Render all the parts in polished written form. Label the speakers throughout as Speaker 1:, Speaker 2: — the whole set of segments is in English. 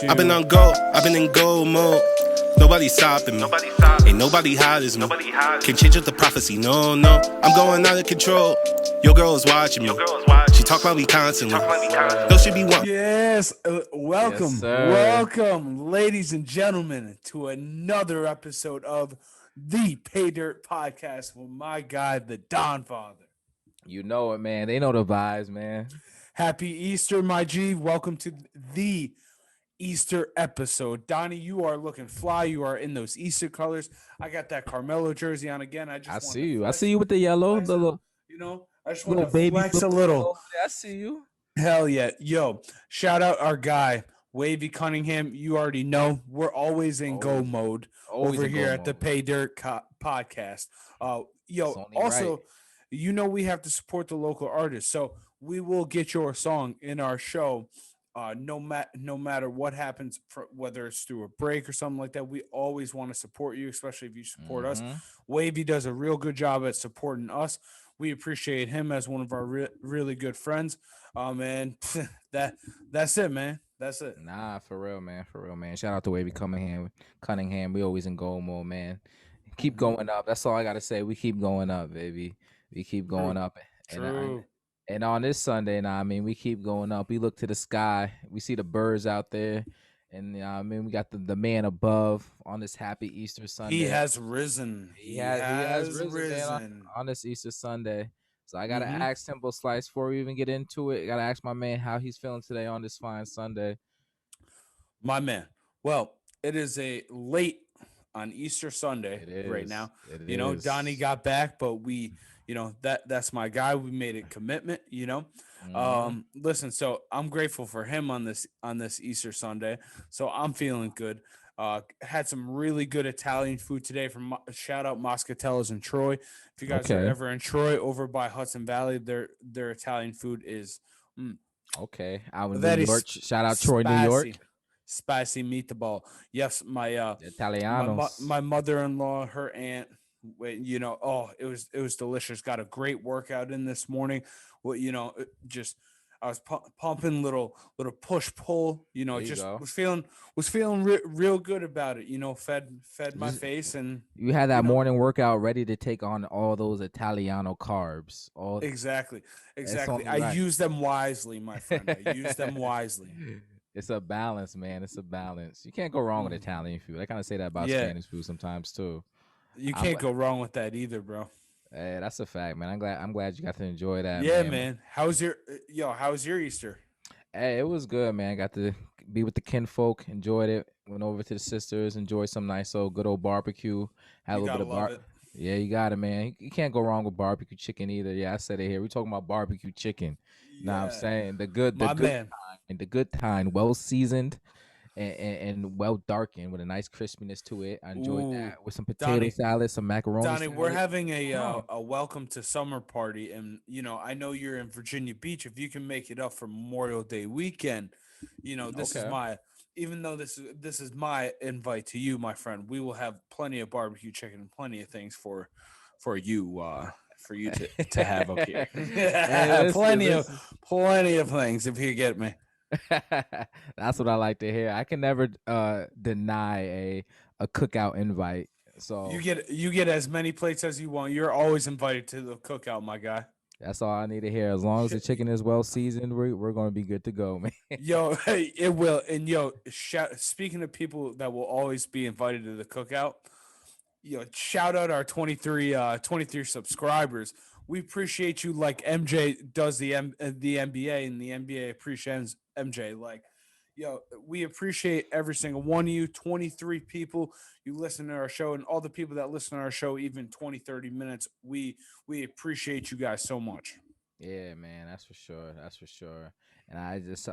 Speaker 1: I've been on go, I've been in go mode. Nobody's stopping me. Ain't nobody hot as me. Can change up the prophecy, no. I'm going out of control. Your girl is watching me. She talk about me constantly. No, she be one.
Speaker 2: Yes, welcome,
Speaker 3: Yes,
Speaker 2: welcome, ladies and gentlemen, to another episode of the PayDirt podcast with my guy, the Don Father.
Speaker 3: You know it, man. They know the vibes, man.
Speaker 2: Happy Easter, my G. Welcome to the Easter episode. Donnie, you are looking fly. You are in those Easter colors. I got that Carmelo jersey on again.
Speaker 3: I see you. I see you with the yellow. The little,
Speaker 2: I just want to
Speaker 3: baby
Speaker 2: flex a little.
Speaker 3: I see you.
Speaker 2: Hell yeah. Yo, shout out our guy, Wavy Cunningham. You already know we're always in go mode over here at the PayDirt podcast. Also, you know we have to support the local artists. So we will get your song in our show. No matter what happens, whether it's through a break or something like that, we always want to support you, especially if you support us. Wavy does a real good job at supporting us. We appreciate him as one of our really good friends. And that's it, man. That's it.
Speaker 3: Nah, for real, man. Shout out to Wavy Cunningham. We always in goal mode, man. Keep going up. That's all I gotta say. We keep going up, baby. We keep going up.
Speaker 2: True.
Speaker 3: And on this Sunday, we keep going up. We look to the sky. We see the birds out there. And, we got the man above on this happy Easter Sunday.
Speaker 2: He has risen.
Speaker 3: He has risen. Man, on this Easter Sunday. So I got to ask Temple Slice before we even get into it. I got to ask my man how he's feeling today on this fine Sunday.
Speaker 2: My man. Well, it is a late on Easter Sunday right now. Donnie got back, but we... that's my guy. We made a commitment, Listen, so I'm grateful for him on this Easter Sunday. So I'm feeling good. Had some really good Italian food today from shout out Moscatella's in Troy. If you guys are ever in Troy over by Hudson Valley, their Italian food is
Speaker 3: okay. Out in New York. Shout out Troy, New York.
Speaker 2: Spicy meatball. Yes, my
Speaker 3: Italianos.
Speaker 2: My mother-in-law, her aunt. It was delicious. Got a great workout in this morning. Well, I was pumping little push pull. Was feeling real good about it. Fed my face, and
Speaker 3: you had that morning workout ready to take on all those Italiano carbs.
Speaker 2: Exactly. I use them wisely, my friend. I use them wisely.
Speaker 3: It's a balance, man. It's a balance. You can't go wrong with Italian food. I kind of say that about Spanish food sometimes too.
Speaker 2: You can't go wrong with that either, bro.
Speaker 3: Hey, that's a fact, man. I'm glad you got to enjoy that.
Speaker 2: Yeah, man. How was your Easter?
Speaker 3: Hey, it was good, man. Got to be with the kinfolk, enjoyed it. Went over to the sisters, enjoyed some nice good old barbecue. Had a little bit of Yeah, you got it, man. You can't go wrong with barbecue chicken either. Yeah, I said it here. We talking about barbecue chicken. You know what I'm saying? The good kind, well seasoned. And well darkened with a nice crispiness to it. I enjoyed that with some potato salad, some macaroni.
Speaker 2: Donnie, we're having a welcome to summer party, and I know you're in Virginia Beach. If you can make it up for Memorial Day weekend, this is my. Even though this is my invite to you, my friend, we will have plenty of barbecue chicken and plenty of things for you to have up here. Plenty of things if you get me.
Speaker 3: That's what I like to hear. I can never deny a cookout invite. So
Speaker 2: you get as many plates as you want. You're always invited to the cookout, my guy.
Speaker 3: That's all I need to hear. As long as the chicken is well seasoned, we're gonna be good to go, man.
Speaker 2: Yo, it will. And speaking of people that will always be invited to the cookout, shout out our 23 subscribers. We appreciate you like MJ does the NBA, and the NBA appreciates MJ. We appreciate every single one of you, 23 people. You listen to our show, and all the people that listen to our show, even 20, 30 minutes. We appreciate you guys so much.
Speaker 3: Yeah, man, that's for sure. And I just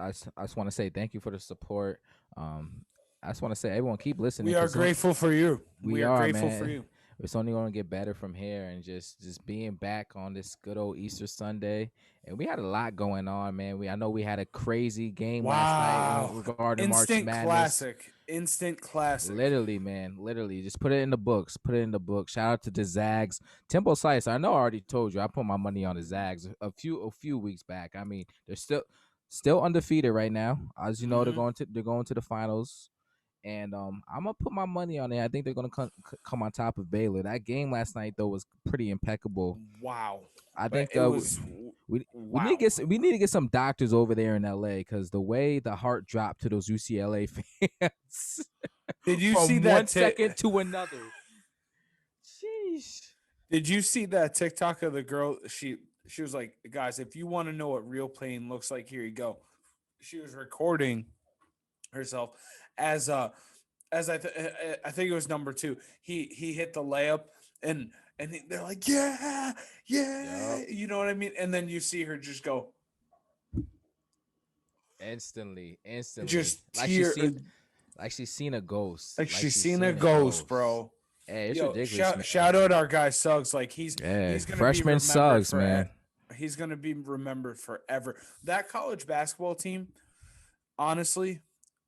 Speaker 3: want to say thank you for the support. I just want to say everyone keep listening.
Speaker 2: We are grateful for you. We are grateful for you.
Speaker 3: It's only going to get better from here, and just being back on this good old Easter Sunday. And we had a lot going on, man. I know we had a crazy game last night regarding March Madness.
Speaker 2: Instant classic.
Speaker 3: Literally, man. Literally. Just put it in the books. Shout out to the Zags. Temple Slice, I know I already told you. I put my money on the Zags a few weeks back. I mean, they're still undefeated right now. As you know, they're going to the finals. And I'm gonna put my money on it. I think they're gonna come on top of Baylor. That game last night though was pretty impeccable.
Speaker 2: Wow.
Speaker 3: I think
Speaker 2: it was
Speaker 3: we
Speaker 2: wow.
Speaker 3: need to get some doctors over there in LA because the way the heart dropped to those UCLA fans.
Speaker 2: Did you
Speaker 3: from
Speaker 2: see that
Speaker 3: 1 second to another? Sheesh.
Speaker 2: Did you see that TikTok of the girl? She was like, guys, if you want to know what real pain looks like, here you go. She was recording herself as I think it was number 2. He hit the layup and they're like, yeah,
Speaker 3: Yep.
Speaker 2: you know what I mean? And then you see her just go
Speaker 3: instantly,
Speaker 2: just
Speaker 3: like she's seen a ghost.
Speaker 2: Like she's seen a ghost, bro.
Speaker 3: Hey, it's ridiculous.
Speaker 2: Shout out our guy Suggs. Like he's gonna
Speaker 3: freshman Suggs, man.
Speaker 2: He's gonna be remembered forever. That college basketball team, honestly,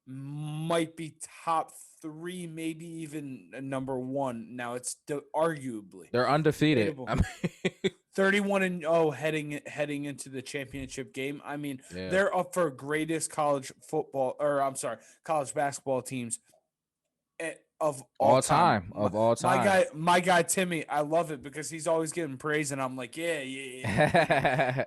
Speaker 2: might be top 3, maybe even number 1. Now it's arguably
Speaker 3: they're undefeated.
Speaker 2: 31-0 heading into the championship game. I mean, they're up for greatest college basketball teams of all time. My guy Timmy, I love it because he's always getting praise, and I'm like, yeah.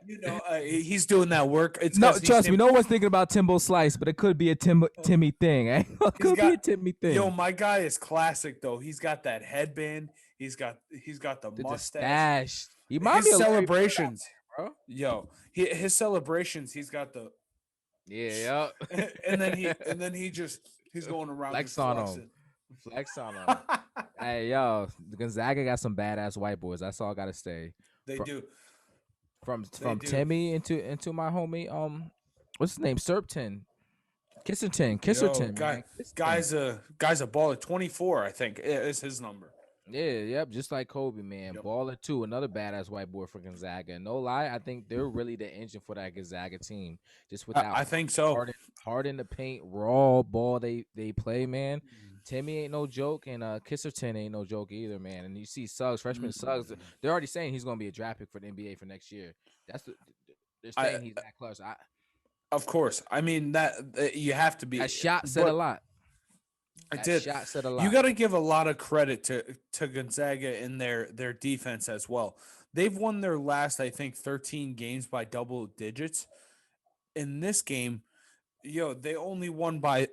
Speaker 2: You know, he's doing that work.
Speaker 3: Trust me, no one's thinking about Timbo Slice, but it could be a Timmy thing. Eh? It could be a Timmy thing.
Speaker 2: Yo, my guy is classic though. He's got that headband. He's got the mustache.
Speaker 3: His
Speaker 2: celebrations, bro. Yo, his celebrations. He's got the and then he's going around
Speaker 3: flex on him. Hey, yo, Gonzaga got some badass white boys. That's all I gotta say.
Speaker 2: They do.
Speaker 3: From Timmy into my homie, what's his name? Serpton. Kisserton.
Speaker 2: Guy's a baller. 24, I think, is his number.
Speaker 3: Yeah, just like Kobe, man. Yep. Baller too, another badass white boy for Gonzaga. No lie, I think they're really the engine for that Gonzaga team. Just without,
Speaker 2: I think so.
Speaker 3: Hard in the paint, raw ball they play, man. Timmy ain't no joke, and Kisserton ain't no joke either, man. And you see Suggs, freshman Suggs, they're already saying he's gonna be a draft pick for the NBA for next year. They're saying he's that close.
Speaker 2: Of course, I mean that you have to be.
Speaker 3: That shot said a lot.
Speaker 2: Shot said a lot. You got to give a lot of credit to Gonzaga in their defense as well. They've won their last, I think, 13 games by double digits. In this game, they only won by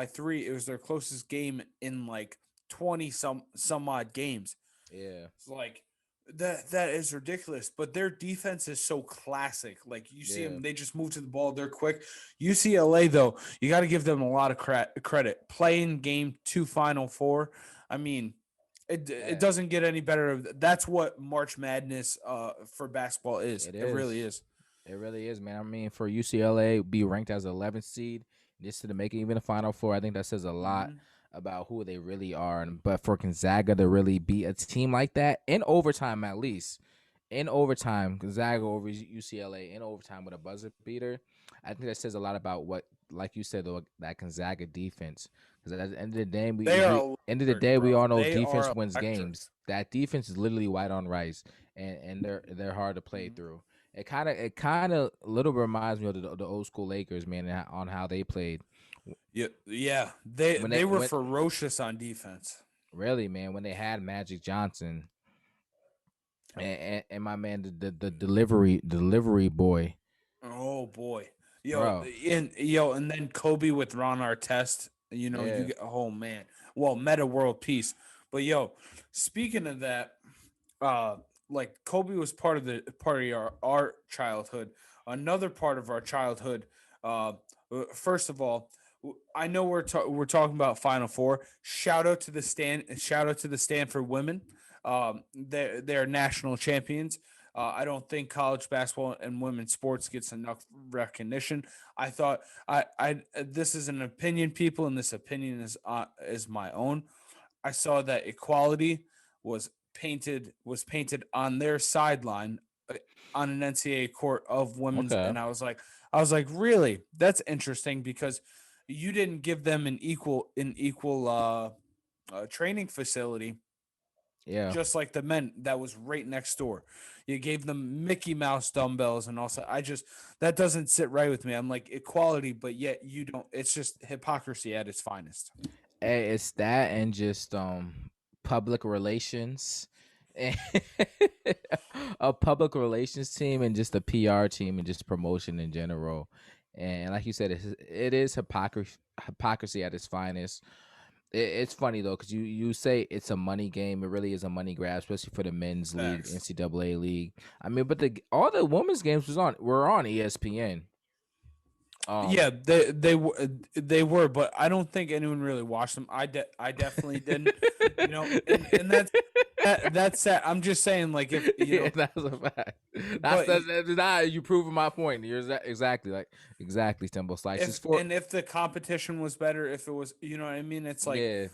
Speaker 2: 3. It was their closest game in like 20 some odd games.
Speaker 3: Yeah,
Speaker 2: it's like that is ridiculous. But their defense is so classic. Like you see them, they just move to the ball. They're quick. UCLA though, you got to give them a lot of credit. Playing game 2 Final Four. I mean, it doesn't get any better. That's what March Madness for basketball is. It really is.
Speaker 3: It really is, man. I mean, for UCLA be ranked as 11th seed, just to make it even a Final Four, I think that says a lot about who they really are. But for Gonzaga to really beat a team like that in overtime, at least in overtime, Gonzaga over UCLA in overtime with a buzzer beater, I think that says a lot about what, like you said, though, that Gonzaga defense. Because at the end of the day, we all know defense wins games. That defense is literally white on rice, and they're hard to play through. It kind of a little reminds me of the old school Lakers, man, on how they played.
Speaker 2: Yeah. They were ferocious on defense.
Speaker 3: Really, man. When they had Magic Johnson and my man, the delivery boy.
Speaker 2: Oh boy, and then Kobe with Ron Artest. You get, oh man. Well, meta world peace. But speaking of that, like Kobe was part of our childhood. Another part of our childhood. First of all, I know we're talking about Final Four. Shout out to the Stanford women. They're national champions. I don't think college basketball and women's sports gets enough recognition. I thought this is an opinion, people, and this opinion is my own. I saw that equality was painted on their sideline on an NCAA court of women's, and I was like, really? That's interesting because you didn't give them an equal training facility
Speaker 3: Yeah.
Speaker 2: Just like the men that was right next door. You gave them Mickey Mouse dumbbells and also that doesn't sit right with me. I'm like equality, but yet you don't. It's just hypocrisy at its finest.
Speaker 3: It's that and just public relations. A public relations team and just a PR team and just promotion in general. And like you said, it is hypocrisy at its finest. It's funny though, because you say it's a money game. It really is a money grab, especially for the men's league, NCAA league. I mean, but all the women's games were on ESPN.
Speaker 2: Yeah, they were, but I don't think anyone really watched them. I definitely didn't. You know, and that's sad. I'm just saying, like, if you know,
Speaker 3: that's a fact. That's you proving my point. You're exactly Timbo Slice.
Speaker 2: If the competition was better, if it was, you know what I mean? It's like,
Speaker 3: yeah.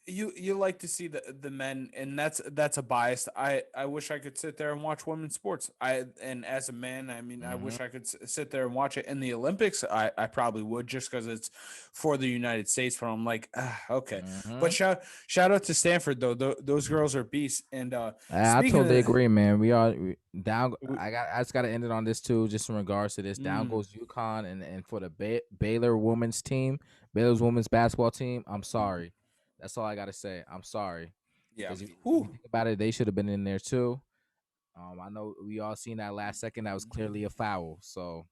Speaker 2: You like to see the men, and that's a bias. I wish I could sit there and watch women's sports. And as a man, I mean, I wish I could sit there and watch it. In the Olympics, I probably would, just because it's for the United States. But I'm like, okay. But shout out to Stanford though. Those girls are beasts. And
Speaker 3: I totally agree, man. We are down. I just got to end it on this too, just in regards to this. Down goes UConn, and for the Baylor women's team, Baylor's women's basketball team. I'm sorry. That's all I gotta say. I'm sorry.
Speaker 2: Yeah.
Speaker 3: Because if you think about it, they should have been in there too. I know we all seen that last second. That was clearly a foul. So.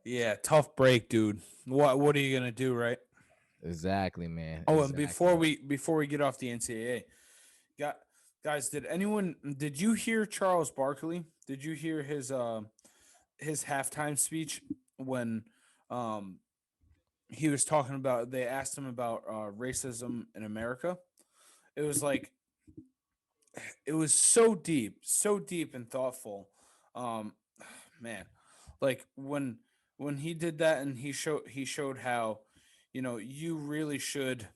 Speaker 2: Yeah, tough break, dude. What are you gonna do, right?
Speaker 3: Exactly, man.
Speaker 2: Oh, and before we get off the NCAA, guys, did you hear Charles Barkley? Did you hear his halftime speech when he was talking about, they asked him about racism in America? It was like, it was so deep and thoughtful. Man, like when he did that, and he showed how, you know, you should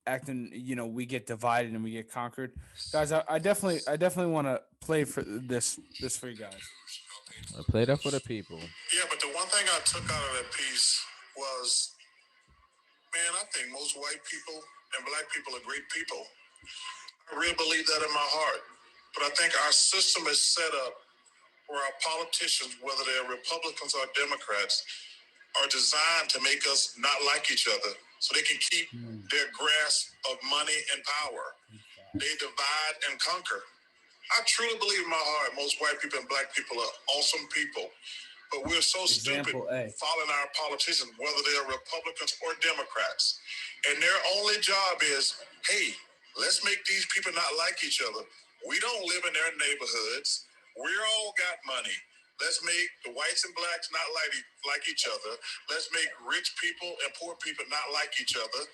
Speaker 2: act, and, you know, we get divided and we get conquered. Guys, I definitely want to play for this for you guys.
Speaker 3: I played up for the people.
Speaker 4: Yeah, but the one thing I took out of that piece was, man, I think most white people and black people are great people. I really believe that in my heart. But I think our system is set up where our politicians, whether they're Republicans or Democrats, are designed to make us not like each other so they can keep their grasp of money and power. They divide and conquer. I truly believe in my heart most white people and black people are awesome people. But we're so stupid following our politicians, whether they're Republicans or Democrats. And their only job is, hey, let's make these people not like each other. We don't live in their neighborhoods. We're all got money. Let's make the whites and blacks not like each other. Let's make rich people and poor people not like each other.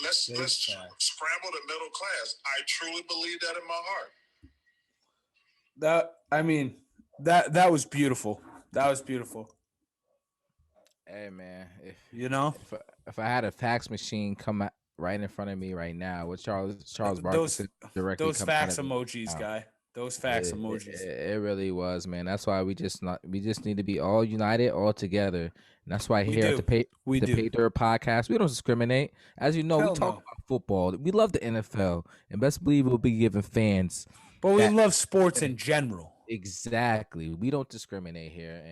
Speaker 4: Let's scramble the middle class. I truly believe that in my heart.
Speaker 2: That was beautiful. That was beautiful.
Speaker 3: Hey, man,
Speaker 2: if
Speaker 3: I had a fax machine come right in front of me right now, what Charles Barkley said directly,
Speaker 2: those fax emojis, guy. Those fax emojis.
Speaker 3: It really was, man. That's why we just need to be all united, all together. And that's why here at the PayDirt podcast, we don't discriminate. As you know, we talk about football. We love the NFL, and best believe we'll be giving fans.
Speaker 2: But we love sports in general.
Speaker 3: Exactly. We don't discriminate here,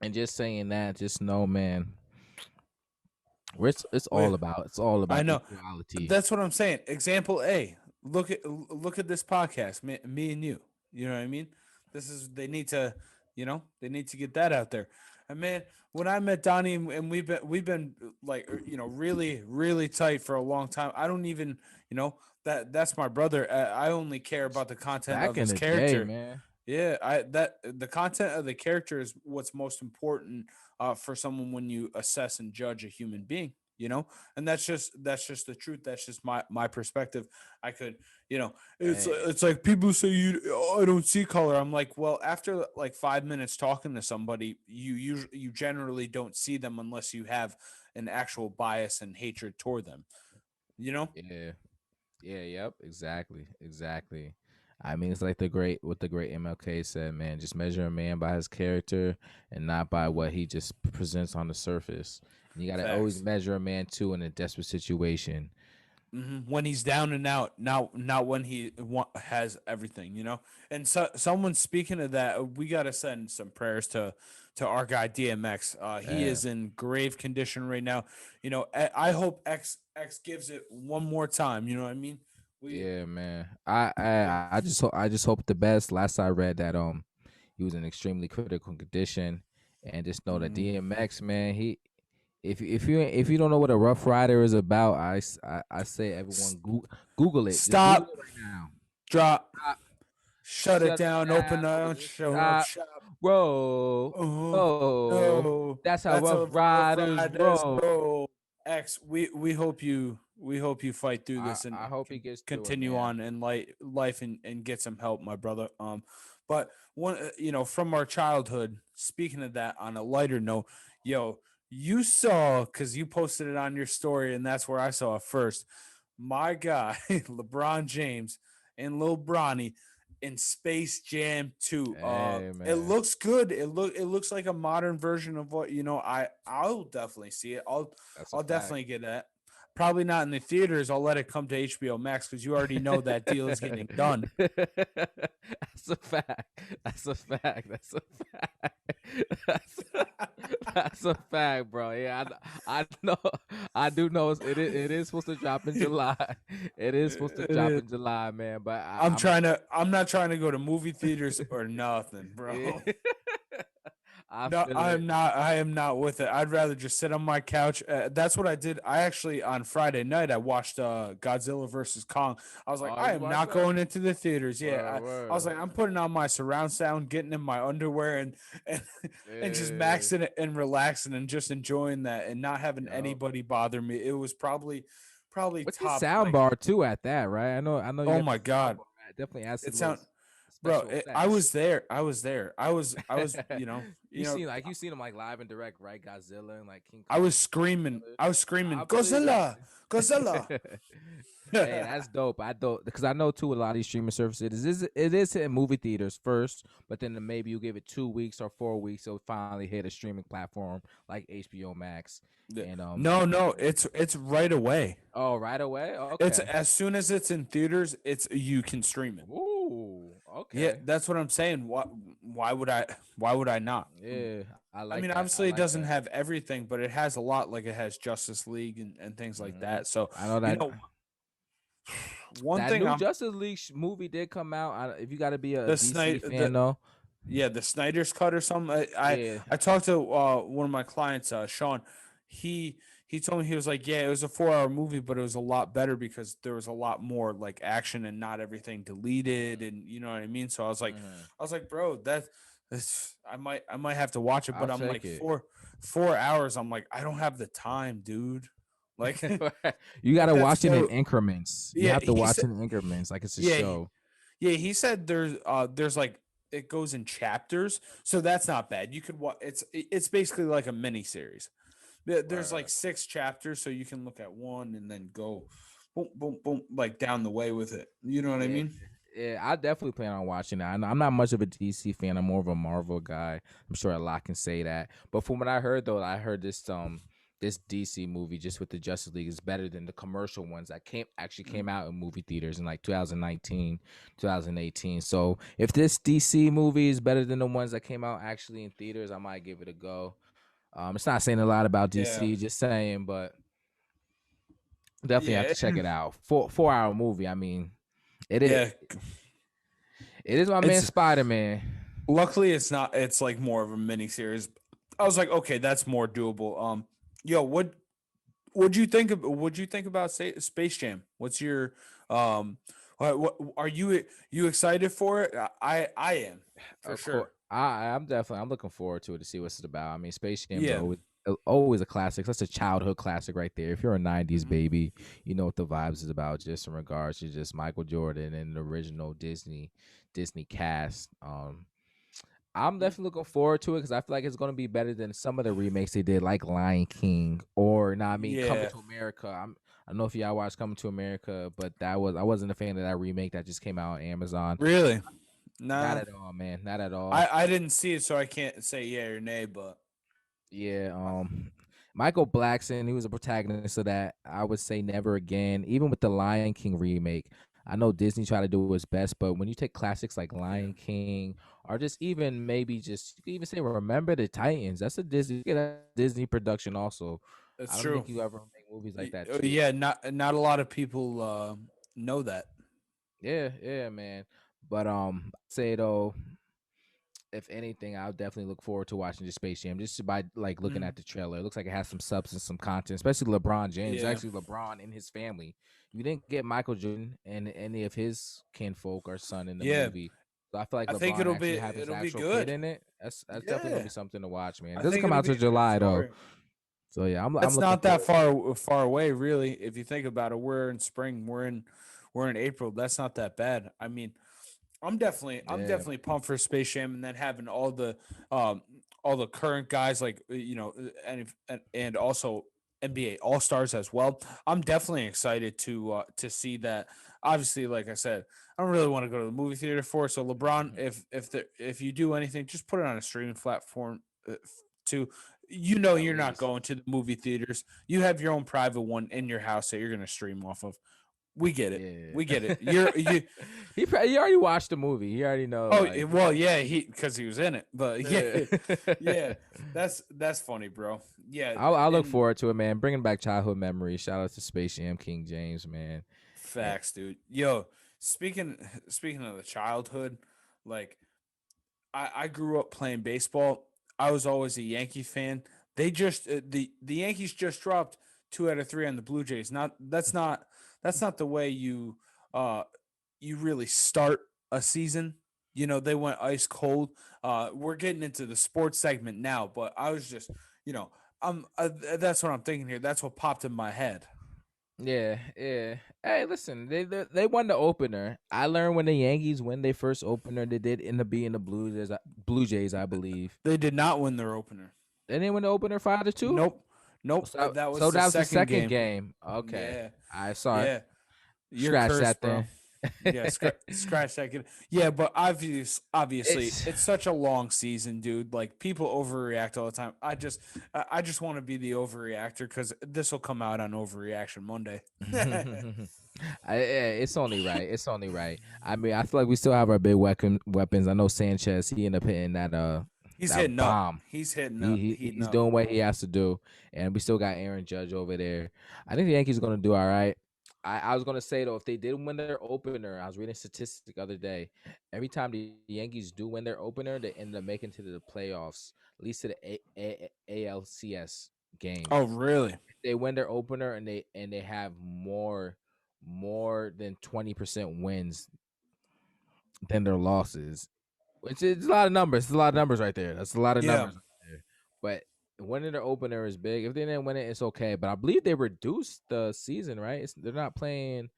Speaker 3: and just saying that, just know, man, it's all about
Speaker 2: I know.
Speaker 3: equality.
Speaker 2: That's what I'm saying. Example A. Look at this podcast, me and you. You know what I mean? They need to get that out there. And man, when I met Donnie, and we've been like, you know, really, really tight for a long time. I don't even, you know, that's my brother. I only care about the content of his character,
Speaker 3: man.
Speaker 2: Yeah, the content of the character is what's most important for someone when you assess and judge a human being, you know, and that's just the truth. That's just my perspective. I could, you know, it's like people say I don't see color. I'm like, well, after like 5 minutes talking to somebody, you generally don't see them unless you have an actual bias and hatred toward them, you know?
Speaker 3: Yep, exactly. I mean, it's like what the great MLK said, man. Just measure a man by his character and not by what he just presents on the surface. And you got to always measure a man too in a desperate situation.
Speaker 2: When he's down and out, not when he has everything, you know. And so, someone speaking of that, we got to send some prayers to our guy DMX. He
Speaker 3: Yeah.
Speaker 2: is in grave condition right now. You know, I hope X gives it one more time. You know what I mean?
Speaker 3: Yeah, man. I just hope the best. Last I read that he was in extremely critical condition, and just know that DMX, man, he if you don't know what a Rough Rider is about, I say everyone Google it. Just
Speaker 2: Stop.
Speaker 3: Google it right now.
Speaker 2: Drop.
Speaker 3: Stop.
Speaker 2: Shut it down. Open up. Show up
Speaker 3: Stop.
Speaker 2: shop.
Speaker 3: Roll.
Speaker 2: Oh
Speaker 3: Oh,
Speaker 2: no,
Speaker 3: that's how Rough Riders roll.
Speaker 2: roll. X, we hope you fight through this and
Speaker 3: I hope he gets through it,
Speaker 2: continue
Speaker 3: man.
Speaker 2: on in life and get some help, my brother. But one, from our childhood. Speaking of that, on a lighter note, yo, you saw because you posted it on your story, and that's where I saw it first. My guy, LeBron James and Lil Bronny in Space Jam 2.
Speaker 3: Hey,
Speaker 2: It
Speaker 3: man.
Speaker 2: looks good. It looks like a modern version of what I'll definitely see it.
Speaker 3: That's a
Speaker 2: I'll
Speaker 3: fact.
Speaker 2: definitely get that. Probably not in the theaters. I'll let it come to HBO Max because you already know that deal is getting done.
Speaker 3: That's a fact. That's a fact. That's a fact. That's a fact, bro. Yeah, I know. I do know it is supposed to drop in July. It is supposed to drop in July, man. But
Speaker 2: I'm not trying to go to movie theaters or nothing, bro. I am not with it. I'd rather just sit on my couch. That's what I did. I actually on Friday night I watched Godzilla versus Kong. I was like, I am not going into the theaters. Yeah, I was like, I'm putting on my surround sound, getting in my underwear, and just maxing it and relaxing and just enjoying that and not having anybody bother me. It was probably
Speaker 3: What's
Speaker 2: top
Speaker 3: the sound bar too at that, right? I know. You
Speaker 2: oh my god,
Speaker 3: definitely has
Speaker 2: it
Speaker 3: to
Speaker 2: sound. Bro, I was there. I was,
Speaker 3: you seen him like live and direct, right? Godzilla and like King Kong.
Speaker 2: I was screaming, Godzilla, Godzilla.
Speaker 3: Hey, that's dope. I don't because I know too a lot of these streaming services it is hitting movie theaters first, but then maybe you give it 2 weeks or 4 weeks, so it finally hit a streaming platform like HBO Max. And
Speaker 2: no, it's right away.
Speaker 3: Oh, right away. Okay.
Speaker 2: It's as soon as it's in theaters, you can stream it.
Speaker 3: Ooh, okay.
Speaker 2: Yeah, that's what I'm saying. Why would I not?
Speaker 3: Yeah, I mean,
Speaker 2: obviously it doesn't have everything, but it has a lot. Like it has Justice League and things like that. So
Speaker 3: I know that.
Speaker 2: One thing,
Speaker 3: new Justice League movie did come out. If you got to be a DC fan, though.
Speaker 2: Yeah, the Snyder's Cut or something. I talked to one of my clients, Sean. He told me, he was like, yeah, it was a 4-hour movie, but it was a lot better because there was a lot more like action and not everything deleted, and you know what I mean. So I was like, bro, that's I might have to watch it, but I'm like 4 hours. I'm like, I don't have the time, dude. Like
Speaker 3: you got to watch it in increments. You have to watch it in increments, like it's a show.
Speaker 2: He said there's like it goes in chapters, so that's not bad. You could watch. It's basically like a mini series. There's like 6 chapters, so you can look at one and then go boom, boom, boom, like down the way with it. You know what I mean?
Speaker 3: Yeah, I definitely plan on watching that. I'm not much of a DC fan. I'm more of a Marvel guy. I'm sure a lot can say that. But from what I heard, though, I heard this DC movie just with the Justice League is better than the commercial ones that came out in movie theaters in like 2019, 2018. So if this DC movie is better than the ones that came out actually in theaters, I might give it a go. It's not saying a lot about DC, just saying, but definitely have to check it out. 4-hour movie. I mean, it is. It is my man Spider-Man.
Speaker 2: Luckily, it's not. It's like more of a mini series. I was like, okay, that's more doable. Yo, what'd you think about Space Jam? What's your what are you excited for it? I am for sure.
Speaker 3: I'm looking forward to it to see what it's about. I mean, Space Jam is always a classic. That's a childhood classic right there. If you're a 90s baby, you know what the vibes is about, just in regards to just Michael Jordan and the original Disney cast. I'm definitely looking forward to it because I feel like it's going to be better than some of the remakes they did, like Lion King or Coming to America. I don't know if y'all watched Coming to America, but I wasn't a fan of that remake that just came out on Amazon.
Speaker 2: Really?
Speaker 3: Not at all, man. Not at all.
Speaker 2: I didn't see it, so I can't say yeah or nay, but
Speaker 3: yeah. Michael Blackson, he was a protagonist of that. I would say never again. Even with the Lion King remake, I know Disney tried to do its best, but when you take classics like Lion King, or just even maybe just you can even say Remember the Titans, that's a Disney production also. I
Speaker 2: That's
Speaker 3: don't
Speaker 2: true.
Speaker 3: think you ever make movies like that too.
Speaker 2: Yeah, not a lot of people know that.
Speaker 3: Yeah, man. But say though, if anything, I'll definitely look forward to watching the Space Jam just by like looking at the trailer. It looks like it has some substance, some content, especially LeBron James.
Speaker 2: Yeah.
Speaker 3: Actually, LeBron and his family. You didn't get Michael Jordan and any of his kinfolk or son in the
Speaker 2: Yeah.
Speaker 3: movie. So I feel like
Speaker 2: I think
Speaker 3: LeBron actually have his
Speaker 2: it'll be
Speaker 3: actual kid
Speaker 2: good.
Speaker 3: in it. That's definitely gonna
Speaker 2: Yeah.
Speaker 3: be something to watch, man. It
Speaker 2: I
Speaker 3: doesn't
Speaker 2: think
Speaker 3: come
Speaker 2: it'll
Speaker 3: out
Speaker 2: be
Speaker 3: till
Speaker 2: a good
Speaker 3: July though.
Speaker 2: story.
Speaker 3: So yeah, I'm
Speaker 2: That's
Speaker 3: looking
Speaker 2: not that
Speaker 3: forward.
Speaker 2: far away, really. If you think about it, we're in spring. We're in April. That's not that bad. I mean, I'm
Speaker 3: Yeah.
Speaker 2: definitely pumped for Space Jam, and then having um all the current guys like and also NBA All Stars as well. I'm definitely excited to see that. Obviously, like I said, I don't really want to go to the movie theater for it. So LeBron, if you do anything, just put it on a streaming platform too.
Speaker 3: At
Speaker 2: You're not
Speaker 3: least.
Speaker 2: going to the movie theaters. You have your own private one in your house that you're going to stream off of. We get it.
Speaker 3: Yeah.
Speaker 2: We get it. You
Speaker 3: he already watched the movie. He already know
Speaker 2: Oh
Speaker 3: like
Speaker 2: well, yeah, he because he was in it, but yeah,
Speaker 3: yeah.
Speaker 2: yeah, that's funny, bro. Yeah,
Speaker 3: I'll look
Speaker 2: and
Speaker 3: forward to it, man. Bringing back childhood memories. Shout out to Space Jam King James, man. Eh,
Speaker 2: facts, dude. Yo, speaking of the childhood, like I grew up playing baseball. I was always a Yankee fan. They just the Yankees just dropped 2 out of 3 on the Blue Jays. Not that's not the way uh you really start a season. They went ice cold. We're getting into the sports segment now, but I was just, you know, that's what I'm thinking here. That's what popped in my head.
Speaker 3: yeah. Hey, listen, they won the opener. I learned when the Yankees win their first opener, they did end up being the Blue Jays, I believe.
Speaker 2: They did not win their opener.
Speaker 3: They didn't win the opener 5-2.
Speaker 2: Nope. Nope.
Speaker 3: So,
Speaker 2: That
Speaker 3: so
Speaker 2: was the
Speaker 3: that was the
Speaker 2: second
Speaker 3: second
Speaker 2: game.
Speaker 3: game. Okay,
Speaker 2: Yeah.
Speaker 3: I saw it.
Speaker 2: Yeah. You're
Speaker 3: Scratch
Speaker 2: cursed,
Speaker 3: that
Speaker 2: bro.
Speaker 3: then.
Speaker 2: Yeah, scratch that. Yeah, but obviously,
Speaker 3: It's
Speaker 2: it's such a long season, dude. Like people overreact all the time. I just want to be the overreactor because this will come out on Overreaction Monday.
Speaker 3: Yeah, it's only right. It's only right. I mean, I feel like we still have our big weapons. I know Sanchez. He ended up hitting
Speaker 2: He's
Speaker 3: that
Speaker 2: hitting up.
Speaker 3: bomb.
Speaker 2: He's hitting up.
Speaker 3: He's doing what he has to do, and we still got Aaron Judge over there. I think the Yankees are gonna do all right. I was gonna say though, if they did win their opener, I was reading a statistic the other day. Every time the Yankees do win their opener, they end up making to the playoffs, at least to the ALCS
Speaker 2: Oh,
Speaker 3: games.
Speaker 2: really?
Speaker 3: They win their opener and they have more than 20% wins than their losses, which is a lot of numbers. It's a lot of numbers right there. That's a lot of
Speaker 2: Yeah.
Speaker 3: numbers right there. But winning their opener is big. If they didn't win it, it's okay. But I believe they reduced the season, right? They're not playing.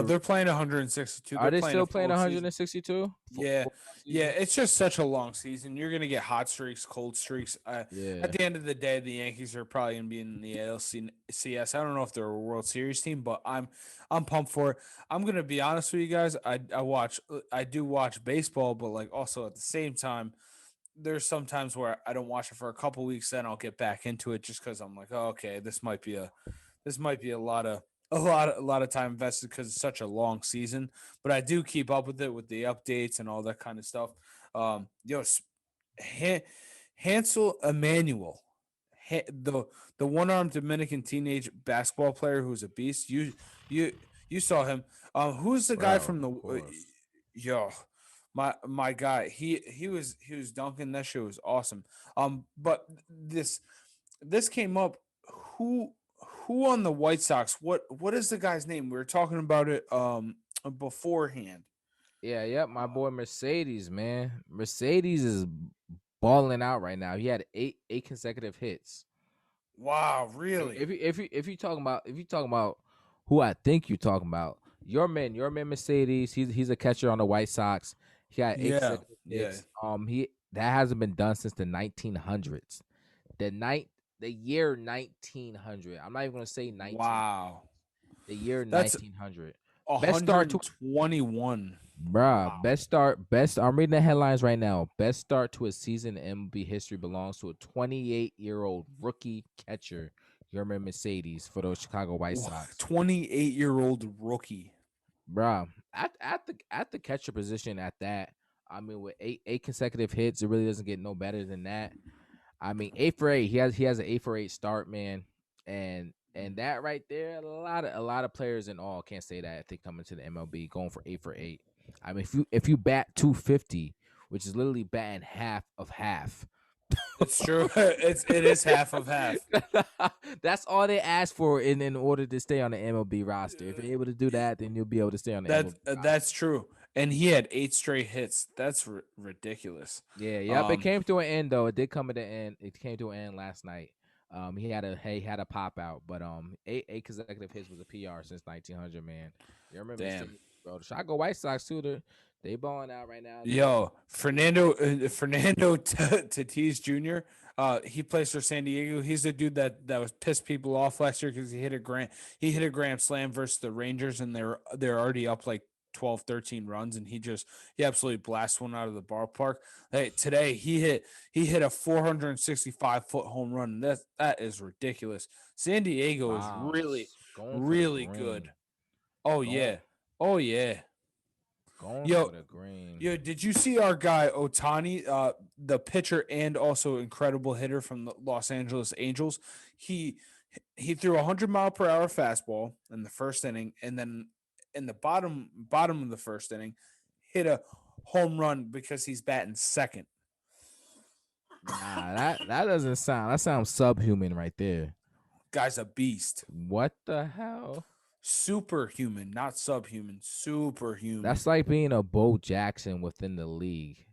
Speaker 2: They're playing 162.
Speaker 3: Are
Speaker 2: They're
Speaker 3: they
Speaker 2: playing
Speaker 3: still
Speaker 2: a
Speaker 3: playing
Speaker 2: full season.
Speaker 3: 162?
Speaker 2: Yeah, yeah. It's just such a long season. You're gonna get hot streaks, cold streaks.
Speaker 3: Yeah.
Speaker 2: At the end of the day, the Yankees are probably gonna be in the ALCS. I don't know if they're a World Series team, but I'm pumped for it. I'm gonna be honest with you guys. I do watch baseball, but like also at the same time, there's some times where I don't watch it for a couple weeks, then I'll get back into it just because I'm like, oh, okay, this might be a lot of time invested because it's such a long season. But I do keep up with it with the updates and all that kind of stuff. Yo, Hansel Emmanuel, the one armed Dominican teenage basketball player who's a beast. You you saw him. Who's the guy
Speaker 3: Bro,
Speaker 2: from the
Speaker 3: of course.
Speaker 2: yo? My guy, he was dunking. That shit was awesome. But this came up. Who who on the White Sox? What is the guy's name? We were talking about it beforehand.
Speaker 3: Yeah, my boy Mercedes, man. Mercedes is balling out right now. He had eight consecutive hits.
Speaker 2: Wow, really?
Speaker 3: If you talking about who I think you're talking about, your man Mercedes. He's a catcher on the White Sox. He had eight
Speaker 2: Yeah,
Speaker 3: consecutive
Speaker 2: yeah.
Speaker 3: hits. He that hasn't been done since the 1900s. The year 1900. I'm not even gonna say 19.
Speaker 2: Wow.
Speaker 3: The year
Speaker 2: That's
Speaker 3: 1900. Best start to
Speaker 2: 121.
Speaker 3: Bruh, best. I'm reading the headlines right now. Best start to a season in MLB history belongs to a 28-year-old rookie catcher, Yermin Mercedes, for those Chicago White Sox.
Speaker 2: 28-year-old rookie,
Speaker 3: Bruh, at the catcher position at that. I mean, with eight consecutive hits, it really doesn't get no better than that. I mean, 8 for 8. He has an 8 for 8 start, man, and that right there, a lot of players in all can't say that if they come into the MLB going for 8 for 8. I mean, if you bat 250, which is literally batting half of half.
Speaker 2: It's true. it is half of half.
Speaker 3: That's all they ask for in order to stay on the MLB roster. If you're able to do that, then you'll be able to stay on the MLB roster.
Speaker 2: That's true. And he had 8 straight hits. That's ridiculous.
Speaker 3: Yeah, yep. It came to an end though. It did come to an end. It came to an end last night. He had a pop out, but eight consecutive hits was a PR since 1900. Man, you remember?
Speaker 2: Damn.
Speaker 3: Bro, the Chicago White Sox too. They balling out right now.
Speaker 2: Yo, Fernando Tatis Jr. He plays for San Diego. He's the dude that was pissed people off last year because he hit a grand slam versus the Rangers, and they're already up like 12, 13 runs, and he absolutely blasts one out of the ballpark. Hey, today he hit a 465-foot home run. That is ridiculous. San Diego is really good. Oh yeah.
Speaker 3: Going for the green.
Speaker 2: Yo, did you see our guy Ohtani, the pitcher and also incredible hitter from the Los Angeles Angels? He threw a 100-mile-per-hour fastball in the first inning, and then in the bottom of the first inning, hit a home run because he's batting second.
Speaker 3: Nah, that sounds subhuman right there.
Speaker 2: Guy's a beast.
Speaker 3: What the hell?
Speaker 2: Superhuman, not subhuman. Superhuman.
Speaker 3: That's like being a Bo Jackson within the league.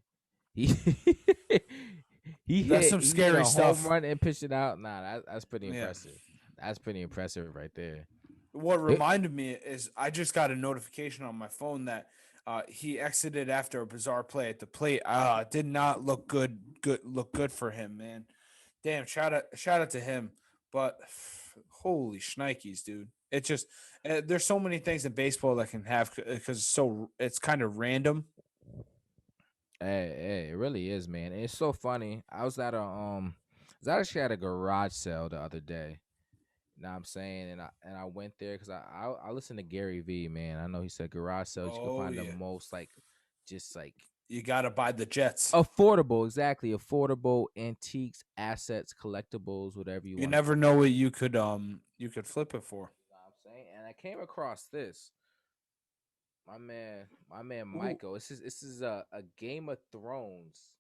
Speaker 2: That's some scary stuff.
Speaker 3: Home run and pitch it out. Nah, that's pretty impressive. That's pretty impressive right there.
Speaker 2: What reminded me is I just got a notification on my phone that he exited after a bizarre play at the plate. Did not look good for him, man. Damn, shout out to him. But holy shnikes, dude. It just there's so many things in baseball that can have because it's kind of random.
Speaker 3: Hey, it really is, man. It's so funny. I was actually at a garage sale the other day. You know what I'm saying? And I went there because I listen to Gary V, man. I know he said garage sales you can find the most just
Speaker 2: you gotta buy the Jets.
Speaker 3: Affordable, exactly. Affordable antiques, assets, collectibles, whatever you want.
Speaker 2: You never know what you could flip it for.
Speaker 3: You know what I'm saying? And I came across this. My man Michael. This is a Game of Thrones.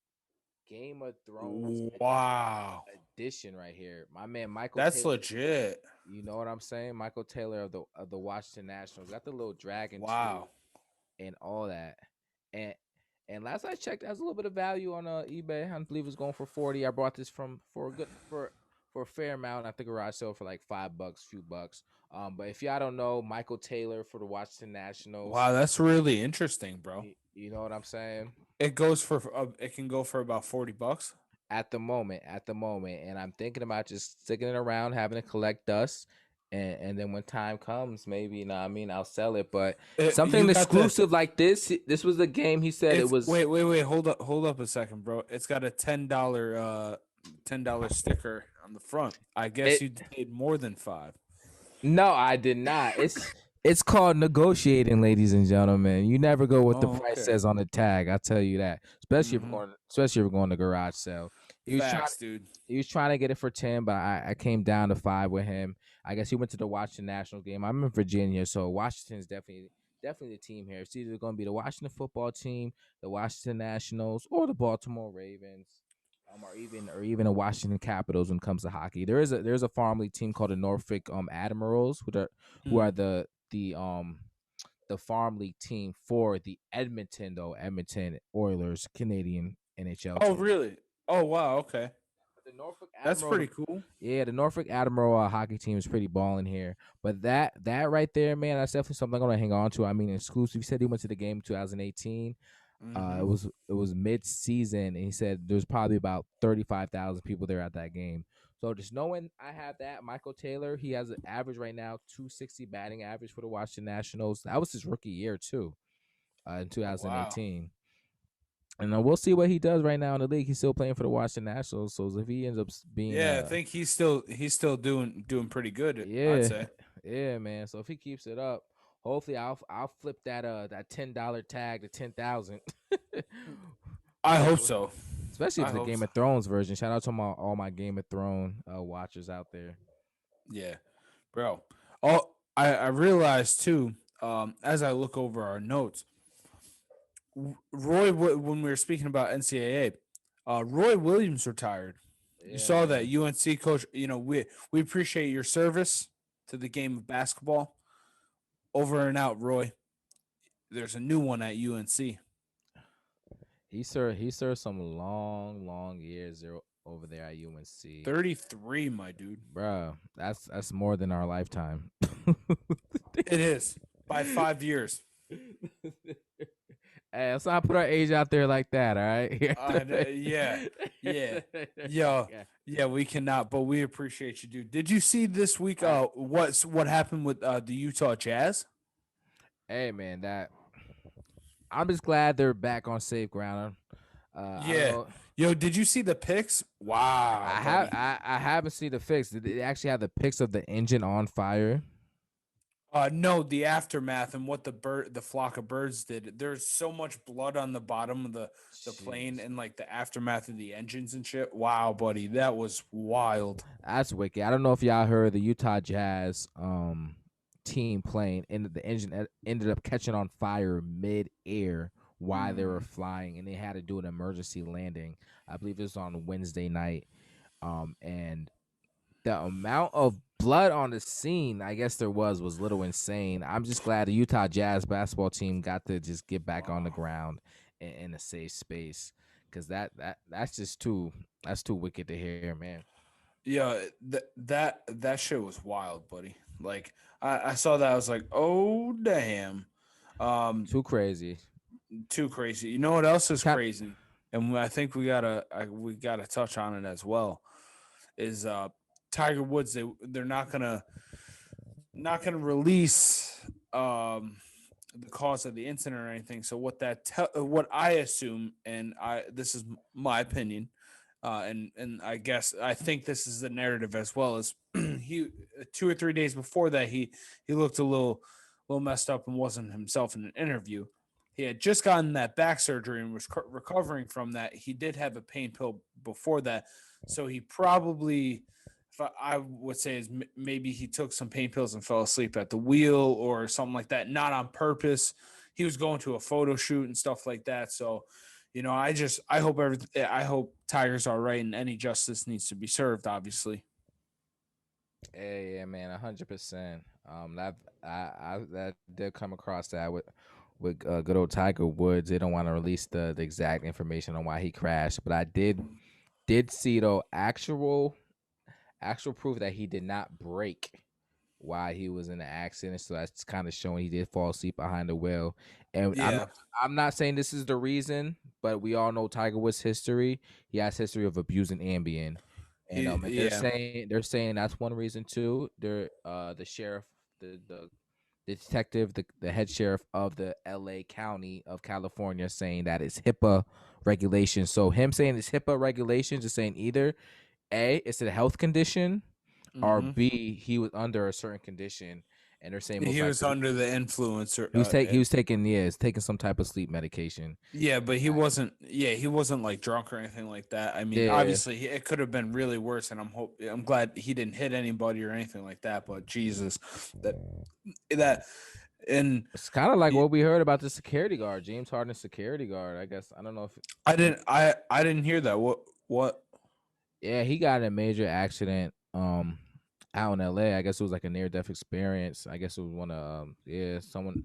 Speaker 2: Wow.
Speaker 3: Edition right here. My man Michael.
Speaker 2: That's
Speaker 3: Taylor,
Speaker 2: legit.
Speaker 3: You know what I'm saying? Michael Taylor of the Washington Nationals got the little dragon.
Speaker 2: Wow.
Speaker 3: And all that. And last I checked, there's a little bit of value on eBay. I believe it was going for 40. I bought this for a fair amount. I think a garage sale for like $5, few bucks. But if y'all don't know, Michael Taylor for the Washington Nationals.
Speaker 2: Wow, that's really interesting, bro.
Speaker 3: You know what I'm saying?
Speaker 2: It can go for about $40
Speaker 3: at the moment. And I'm thinking about just sticking it around, having it collect dust. And then when time comes, maybe, you know what I mean, I'll sell it. But something exclusive like this was the game he said it was.
Speaker 2: Wait, hold up a second, bro. It's got a $10 sticker on the front. I guess you paid more than $5.
Speaker 3: No, I did not. It's called negotiating, ladies and gentlemen. You never go what the price says on the tag. I'll tell you that. Especially if you're going to garage sale. He was trying to get it for 10, but I came down to 5 with him. I guess he went to the Washington Nationals game. I'm in Virginia, so Washington's definitely the team here. It's either going to be the Washington football team, the Washington Nationals, or the Baltimore Ravens, or even the Washington Capitals when it comes to hockey. There's a farm league team called the Norfolk Admirals, who are the farm league team for the Edmonton Oilers, Canadian NHL.
Speaker 2: Oh,
Speaker 3: team.
Speaker 2: really? Oh, wow. Okay.
Speaker 3: The Norfolk Admiral,
Speaker 2: that's pretty cool.
Speaker 3: Yeah, the Norfolk Admiral hockey team is pretty balling here. But that right there, man, that's definitely something I'm gonna hang on to. I mean, exclusive. He said he went to the game in 2018. It was mid-season, and he said there's probably about 35,000 people there at that game. So just knowing I have that, Michael Taylor, he has an average right now, 260 batting average for the Washington Nationals. That was his rookie year too, in 2018. Wow. And we'll see what he does right now in the league. He's still playing for the Washington Nationals. So if he ends up being,
Speaker 2: I think he's still doing pretty good.
Speaker 3: Yeah,
Speaker 2: I'd say.
Speaker 3: Yeah, man. So if he keeps it up, hopefully I'll flip that $10 tag to 10,000.
Speaker 2: I hope so.
Speaker 3: Especially if the Game of Thrones version. Shout out to all my Game of Thrones watchers out there.
Speaker 2: Yeah, bro. I realized too, as I look over our notes, Roy, when we were speaking about NCAA, Roy Williams retired. You saw that UNC coach. We appreciate your service to the game of basketball. Over and out, Roy. There's a new one at UNC.
Speaker 3: He served some long years over there at UNC.
Speaker 2: 33, my dude.
Speaker 3: Bro, that's more than our lifetime.
Speaker 2: It is by 5 years.
Speaker 3: Hey, let's not put our age out there like that, all right?
Speaker 2: Yeah, we cannot, but we appreciate you, dude. Did you see this week what happened with the Utah Jazz?
Speaker 3: Hey, man, I'm just glad they're back on safe ground.
Speaker 2: Yo, did you see the pics? Wow.
Speaker 3: I haven't seen the pics. Did they actually have the pics of the engine on fire?
Speaker 2: No, the aftermath and what the flock of birds did. There's so much blood on the bottom of the plane and like the aftermath of the engines and shit. Wow, buddy, that was wild.
Speaker 3: That's wicked. I don't know if y'all heard the Utah Jazz team plane and the engine ended up catching on fire mid-air while they were flying, and they had to do an emergency landing. I believe it was on Wednesday night. And the amount of blood on the scene, I guess there was a little insane. I'm just glad the Utah Jazz basketball team got to just get back on the ground in a safe space, because that's just too wicked to hear, man.
Speaker 2: Yeah, that shit was wild, buddy. Like I saw that, I was like, oh damn,
Speaker 3: too crazy.
Speaker 2: You know what else is crazy, and I think we gotta touch on it as well. Is Tiger Woods? They're not gonna release the cause of the incident or anything. So what what I assume, and this is my opinion, and I think this is the narrative as well, is he 2 or 3 days before that he looked a little messed up and wasn't himself in an interview. He had just gotten that back surgery and was recovering from that. He did have a pain pill before that, so he probably, I would say, is maybe he took some pain pills and fell asleep at the wheel or something like that, not on purpose. He was going to a photo shoot and stuff like that. So, I hope Tiger's all right, and any justice needs to be served, obviously.
Speaker 3: Yeah, man, 100%. That did come across that with good old Tiger Woods. They don't want to release the exact information on why he crashed, but I did see though actual proof that he did not brake while he was in the accident. So that's kind of showing he did fall asleep behind the wheel. And I'm not saying this is the reason, but we all know Tiger Woods' history. He has history of abusing Ambien. And they're saying that's one reason too. They're the sheriff, the detective, the head sheriff of the LA County of California, saying that it's HIPAA regulations. So him saying it's HIPAA regulations is saying either A, it's a health condition, or B, he was under a certain condition, and they're saying
Speaker 2: he was under the influence, or
Speaker 3: he was taking some type of sleep medication.
Speaker 2: Yeah, but he wasn't like drunk or anything like that. I mean, obviously it could have been really worse, and I'm glad he didn't hit anybody or anything like that. But Jesus, and
Speaker 3: it's kind of like what we heard about the security guard, James Harden's security guard. I guess I don't know if
Speaker 2: I didn't hear that. What?
Speaker 3: Yeah, he got in a major accident out in LA. I guess it was like a near-death experience. I guess it was one of someone.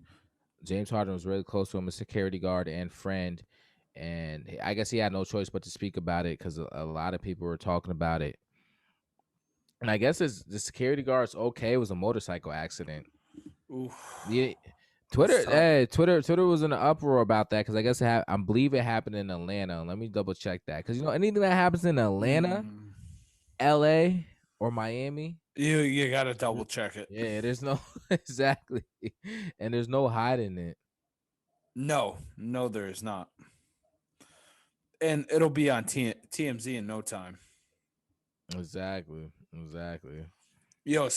Speaker 3: James Harden was really close to him, a security guard and friend, and I guess he had no choice but to speak about it because a lot of people were talking about it. And I guess the security guard's okay. It was a motorcycle accident.
Speaker 2: Oof.
Speaker 3: Yeah, Twitter was in an uproar about that because I guess I believe it happened in Atlanta. Let me double check that because anything that happens in Atlanta, LA, or Miami.
Speaker 2: You got to double check it.
Speaker 3: Yeah, there's no exactly, and there's no hiding it.
Speaker 2: No, there is not, and it'll be on TMZ in no time.
Speaker 3: Exactly.
Speaker 2: Yo,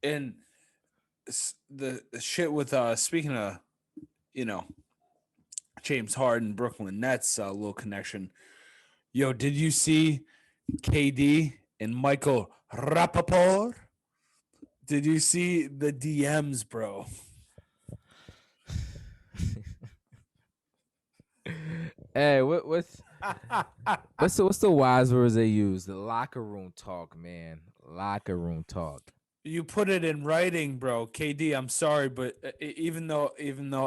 Speaker 2: and the shit with speaking of, James Harden, Brooklyn Nets, little connection. Yo, did you see KD and Michael Rappaport? Did you see the DMs, bro?
Speaker 3: Hey, what's the wise words they use? The locker room talk, man. Locker room talk.
Speaker 2: You put it in writing, bro. KD, I'm sorry, but even though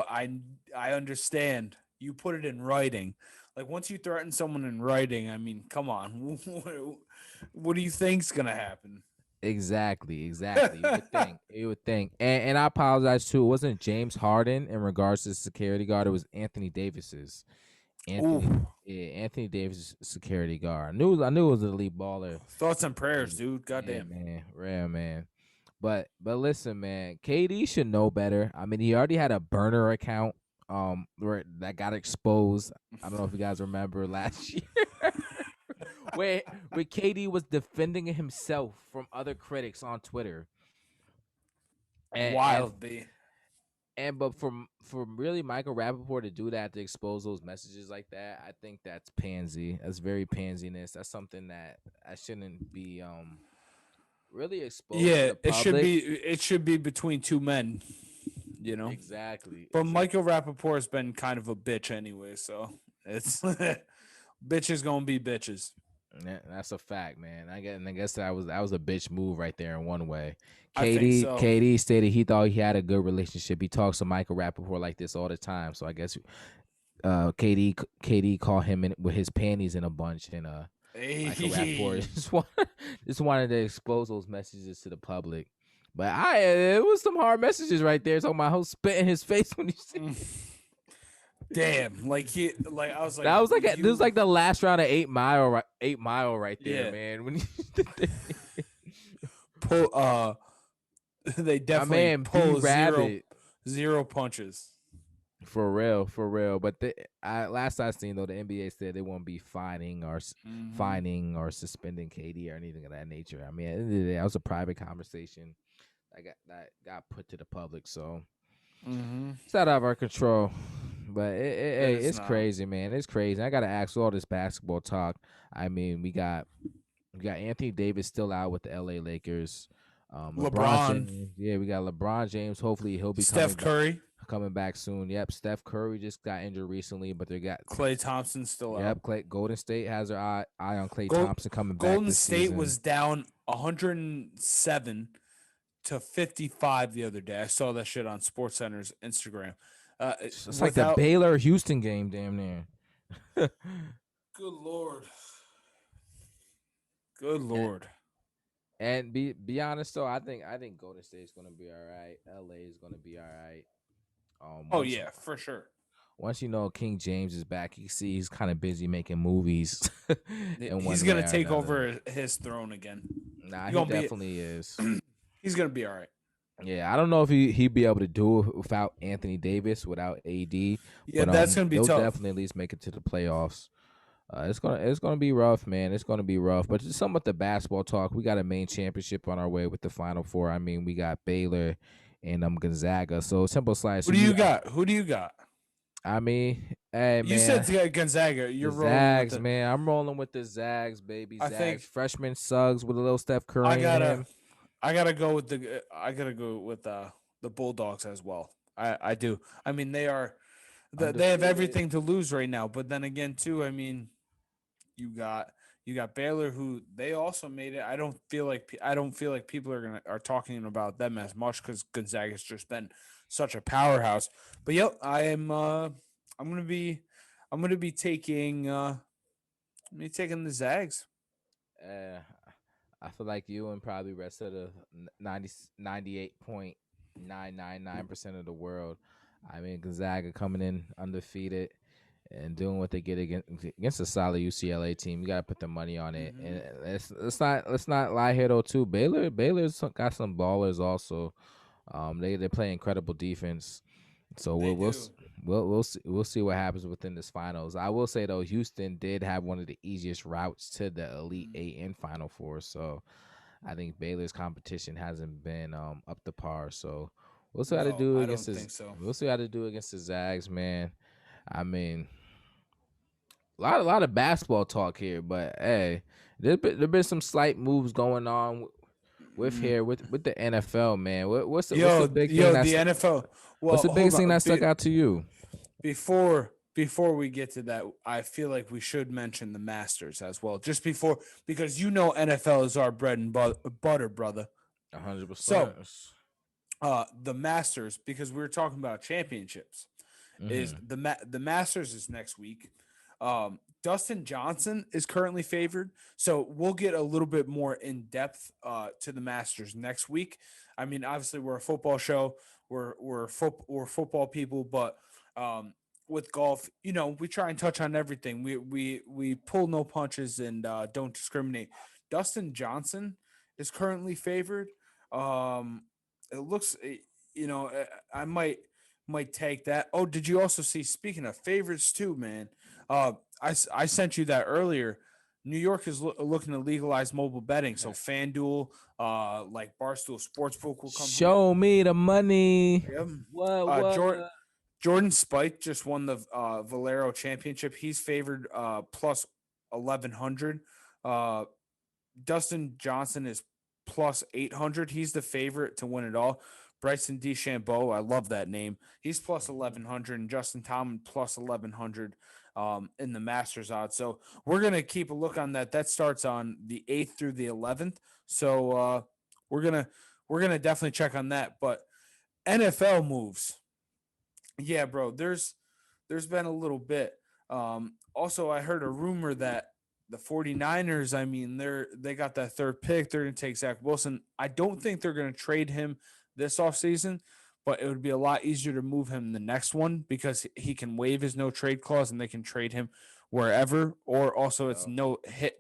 Speaker 2: I understand, you put it in writing. Like once you threaten someone in writing, I mean, come on. What do you think's gonna happen?
Speaker 3: Exactly. You would think. And I apologize too. It wasn't James Harden in regards to the security guard. It was Anthony Davis's. Anthony Davis, security guard. I knew it was an elite baller.
Speaker 2: Thoughts and prayers, dude. Goddamn,
Speaker 3: man, rare man. But listen, man, KD should know better. I mean, he already had a burner account where that got exposed. I don't know if you guys remember last year. where KD was defending himself from other critics on Twitter. But from really Michael Rappaport to do that, to expose those messages like that, I think that's pansy. That's very pansiness. That's something that I shouldn't be really exposed.
Speaker 2: Yeah,
Speaker 3: to the public.
Speaker 2: it should be between two men.
Speaker 3: Exactly.
Speaker 2: But Michael Rappaport's been kind of a bitch anyway, so it's bitches gonna be bitches.
Speaker 3: That's a fact, man. I guess that was a bitch move right there in one way. KD stated he thought he had a good relationship. He talks to Michael Rappaport like this all the time. So I guess KD caught him with his panties in a bunch, and Michael Rappaport just wanted to expose those messages to the public. But it was some hard messages right there talking about how spit in his face when he said.
Speaker 2: Damn, I was like,
Speaker 3: that was like this was like the last round of 8 Mile right there, yeah. Man. When
Speaker 2: they definitely pull zero punches.
Speaker 3: For real. But last I seen though, the NBA said they won't be fining or suspending KD or anything of that nature. I mean, at the end of the day, that was a private conversation that got put to the public, so it's out of our control. But it's crazy, man. It's crazy. I gotta ask all this basketball talk. I mean, we got Anthony Davis still out with the LA Lakers.
Speaker 2: LeBron.
Speaker 3: We got LeBron James. Hopefully he'll be
Speaker 2: Steph Curry
Speaker 3: coming back soon. Yep, Steph Curry just got injured recently, but they got
Speaker 2: Klay Thompson still out.
Speaker 3: Yep, Golden State has their eye on Klay Thompson coming back.
Speaker 2: Golden State was down 107 to 55 the other day. I saw that shit on SportsCenter's Instagram.
Speaker 3: It's like the Baylor Houston game, damn near.
Speaker 2: Good Lord.
Speaker 3: And be honest though, I think Golden State is gonna be all right. LA is gonna be all right.
Speaker 2: For sure.
Speaker 3: Once King James is back, you see he's kind of busy making movies.
Speaker 2: He's gonna take over his throne again.
Speaker 3: Nah, he definitely is.
Speaker 2: He's gonna be all right.
Speaker 3: Yeah, I don't know if he'd be able to do it without Anthony Davis, without AD.
Speaker 2: Yeah, but, that's gonna be tough.
Speaker 3: They'll definitely at least make it to the playoffs. It's gonna be rough, man. It's gonna be rough. But just some of the basketball talk. We got a main championship on our way with the Final Four. I mean, we got Baylor and Gonzaga. So simple slice.
Speaker 2: Who do you got? Who do you got?
Speaker 3: I mean, hey man.
Speaker 2: You said Gonzaga. You're rolling
Speaker 3: Zags,
Speaker 2: with the...
Speaker 3: man. I'm rolling with the Zags, baby. I think freshman Suggs with a little Steph Curry.
Speaker 2: I gotta go with the Bulldogs as well. I do. I mean, they have everything to lose right now. But then again, too, I mean, you got Baylor, who they also made it. I don't feel like people are talking about them as much because Gonzaga's just been such a powerhouse. But I'm gonna be taking the Zags.
Speaker 3: I feel like you and probably rest of the 98.999% of the world. I mean, Gonzaga coming in undefeated. and doing what they get against a solid UCLA team. You got to put the money on it.
Speaker 2: Mm-hmm.
Speaker 3: And let's not lie here though too. Baylor's got some ballers also. They play incredible defense. So we'll see what happens within this finals. I will say though, Houston did have one of the easiest routes to the Elite Eight and Final Four. So I think Baylor's competition hasn't been up to par. So we'll see how to do against We'll see how to do against the Zags, man. I mean, a lot of basketball talk here, but hey, there been some slight moves going on with the NFL, man. What's the big thing?
Speaker 2: The NFL. Well,
Speaker 3: what's the biggest thing that stuck out to you?
Speaker 2: Before we get to that, I feel like we should mention the Masters as well. Just before, because NFL is our bread and butter, brother.
Speaker 3: 100%.
Speaker 2: So, the Masters, because we were talking about championships, is the Masters is next week. Dustin Johnson is currently favored, so we'll get a little bit more in depth to the Masters next week. I mean, obviously we're a football show, we're football people, but with golf, we try and touch on everything. We pull no punches and don't discriminate. Dustin Johnson is currently favored. It looks, I might take that. Oh, did you also see? Speaking of favorites, too, man. I sent you that earlier. New York is looking to legalize mobile betting, so FanDuel, like Barstool Sportsbook will come.
Speaker 3: Show me the money.
Speaker 2: Yep.
Speaker 3: What?
Speaker 2: Jordan Spike just won the Valero Championship. He's favored plus 1,100. Dustin Johnson is plus 800. He's the favorite to win it all. Bryson DeChambeau, I love that name. He's plus 1,100, and Justin Thomas plus 1,100 in the Masters odds. So we're gonna keep a look on that. That starts on the 8th through the 11th. So we're gonna definitely check on that. But NFL moves, yeah, bro. There's been a little bit. Also, I heard a rumor that the 49ers, I mean, they got that third pick. They're gonna take Zach Wilson. I don't think they're gonna trade him this offseason, but it would be a lot easier to move him the next one because he can waive his no trade clause and they can trade him wherever. Or also it's no hit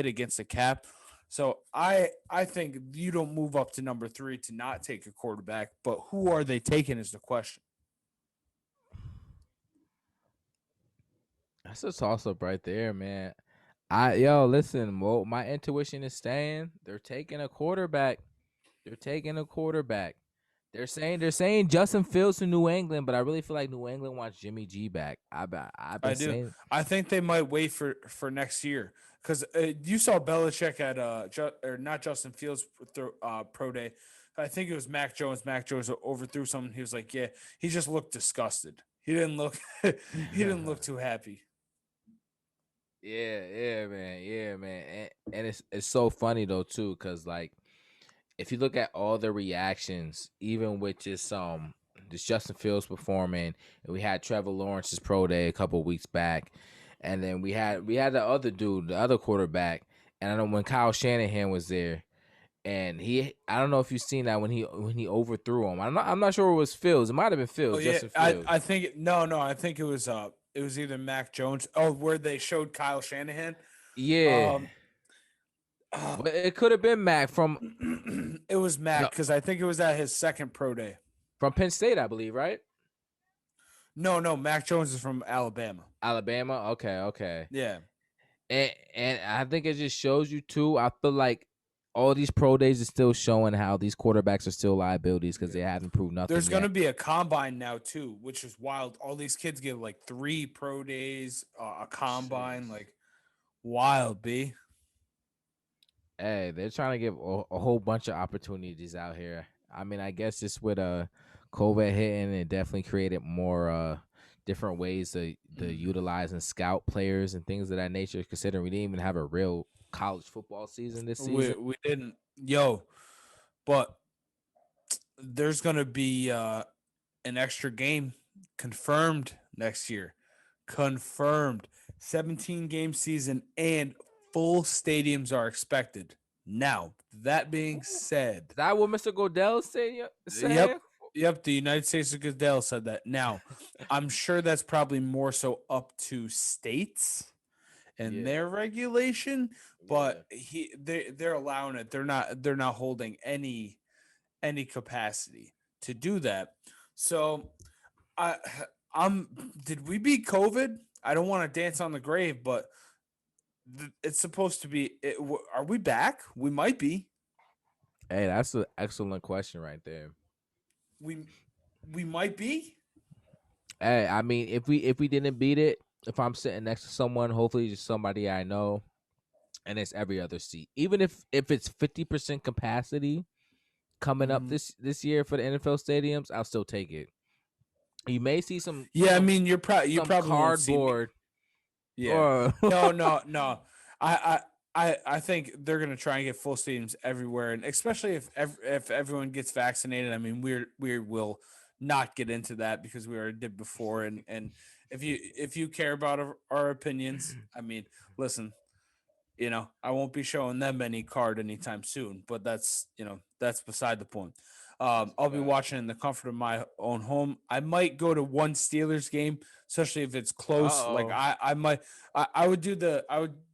Speaker 2: against the cap. So I think you don't move up to number 3 to not take a quarterback, but who are they taking is the question.
Speaker 3: That's a toss up right there, man. Listen, my intuition is saying they're taking a quarterback. They're saying Justin Fields to New England, but I really feel like New England wants Jimmy G back. I do.
Speaker 2: I think they might wait for next year because you saw Belichick at not Justin Fields pro day. I think it was Mac Jones. Mac Jones overthrew something. He was like, yeah, he just looked disgusted. He didn't look too happy.
Speaker 3: Yeah, man. And it's so funny though too, because like, if you look at all the reactions, even with just this Justin Fields performing, and we had Trevor Lawrence's pro day a couple weeks back, and then we had the other dude, the other quarterback, and I know when Kyle Shanahan was there, and I don't know if you've seen that when he overthrew him. I'm not sure it was Fields. It might have been Fields.
Speaker 2: Oh, yeah.
Speaker 3: Justin Fields.
Speaker 2: I think no. I think it was either Mac Jones. Oh, where they showed Kyle Shanahan.
Speaker 3: Yeah. But it could have been Mac from.
Speaker 2: It was Mac because I think it was at his second pro day.
Speaker 3: From Penn State, I believe, right?
Speaker 2: No. Mac Jones is from Alabama.
Speaker 3: Alabama? Okay.
Speaker 2: Yeah.
Speaker 3: And I think it just shows you, too, I feel like all these pro days is still showing how these quarterbacks are still liabilities because they haven't proved nothing.
Speaker 2: There's going to be a combine now, too, which is wild. All these kids get like 3 pro days, a combine, like wild, B.
Speaker 3: Hey, they're trying to give a whole bunch of opportunities out here. I mean, I guess just with COVID hitting, it definitely created more different ways to utilize and scout players and things of that nature, considering we didn't even have a real college football season this season.
Speaker 2: We didn't. But there's going to be an extra game confirmed next year. Confirmed. 17-game season and full stadiums are expected. Now, that being said,
Speaker 3: is that what Mr. Godell said?
Speaker 2: Yep, the United States of Goodell said that. Now, I'm sure that's probably more so up to states and their regulation, but they're allowing it. They're not holding any capacity to do that. So I I'm did we beat COVID? I don't want to dance on the grave, but it's supposed to be. Are we back? We might be.
Speaker 3: Hey, that's an excellent question right there.
Speaker 2: We might be.
Speaker 3: Hey, I mean, if we didn't beat it, if I'm sitting next to someone, hopefully just somebody I know, and it's every other seat. Even if it's 50% capacity coming up this year for the NFL stadiums, I'll still take it. You may see some.
Speaker 2: Yeah, I mean, you probably
Speaker 3: cardboard.
Speaker 2: Yeah. No. I think they're gonna try and get full stadiums everywhere, and especially if everyone gets vaccinated. I mean, we will not get into that because we already did before. And if you care about our opinions, I mean, listen, I won't be showing them any card anytime soon. But that's beside the point. I'll be watching in the comfort of my own home. I might go to one Steelers game, especially if it's close. Like I might, I would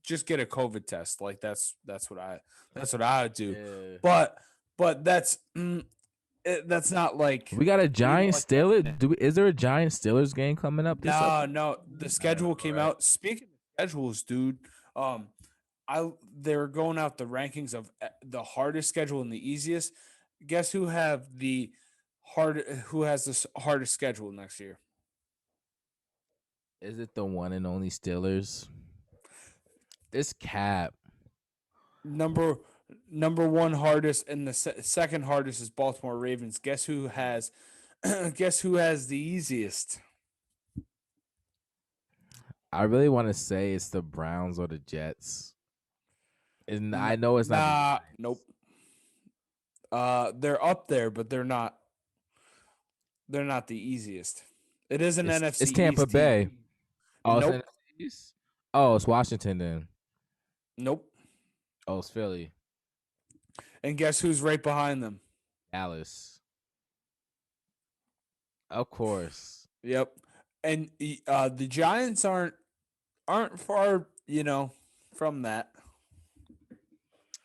Speaker 2: just get a COVID test. Like that's what I would do.
Speaker 3: Yeah.
Speaker 2: But that's not like
Speaker 3: we got a giant Steelers. Is there a giant Steelers game coming up?
Speaker 2: No. The schedule came out. Speaking of schedules, dude, they're going out the rankings of the hardest schedule and the easiest. Guess who has the hardest schedule next year?
Speaker 3: Is it the one and only Steelers? This cap.
Speaker 2: Number one hardest and the second hardest is Baltimore Ravens. Guess who has the easiest?
Speaker 3: I really want to say it's the Browns or the Jets. And I know it's not.
Speaker 2: Nope. They're up there, but they're not. They're not the easiest. It is an NFC.
Speaker 3: It's Tampa
Speaker 2: East
Speaker 3: Bay.
Speaker 2: team.
Speaker 3: Oh,
Speaker 2: nope.
Speaker 3: It's Washington then.
Speaker 2: Nope.
Speaker 3: Oh, it's Philly.
Speaker 2: And guess who's right behind them?
Speaker 3: Dallas. Of course.
Speaker 2: Yep. And the Giants aren't far, from that.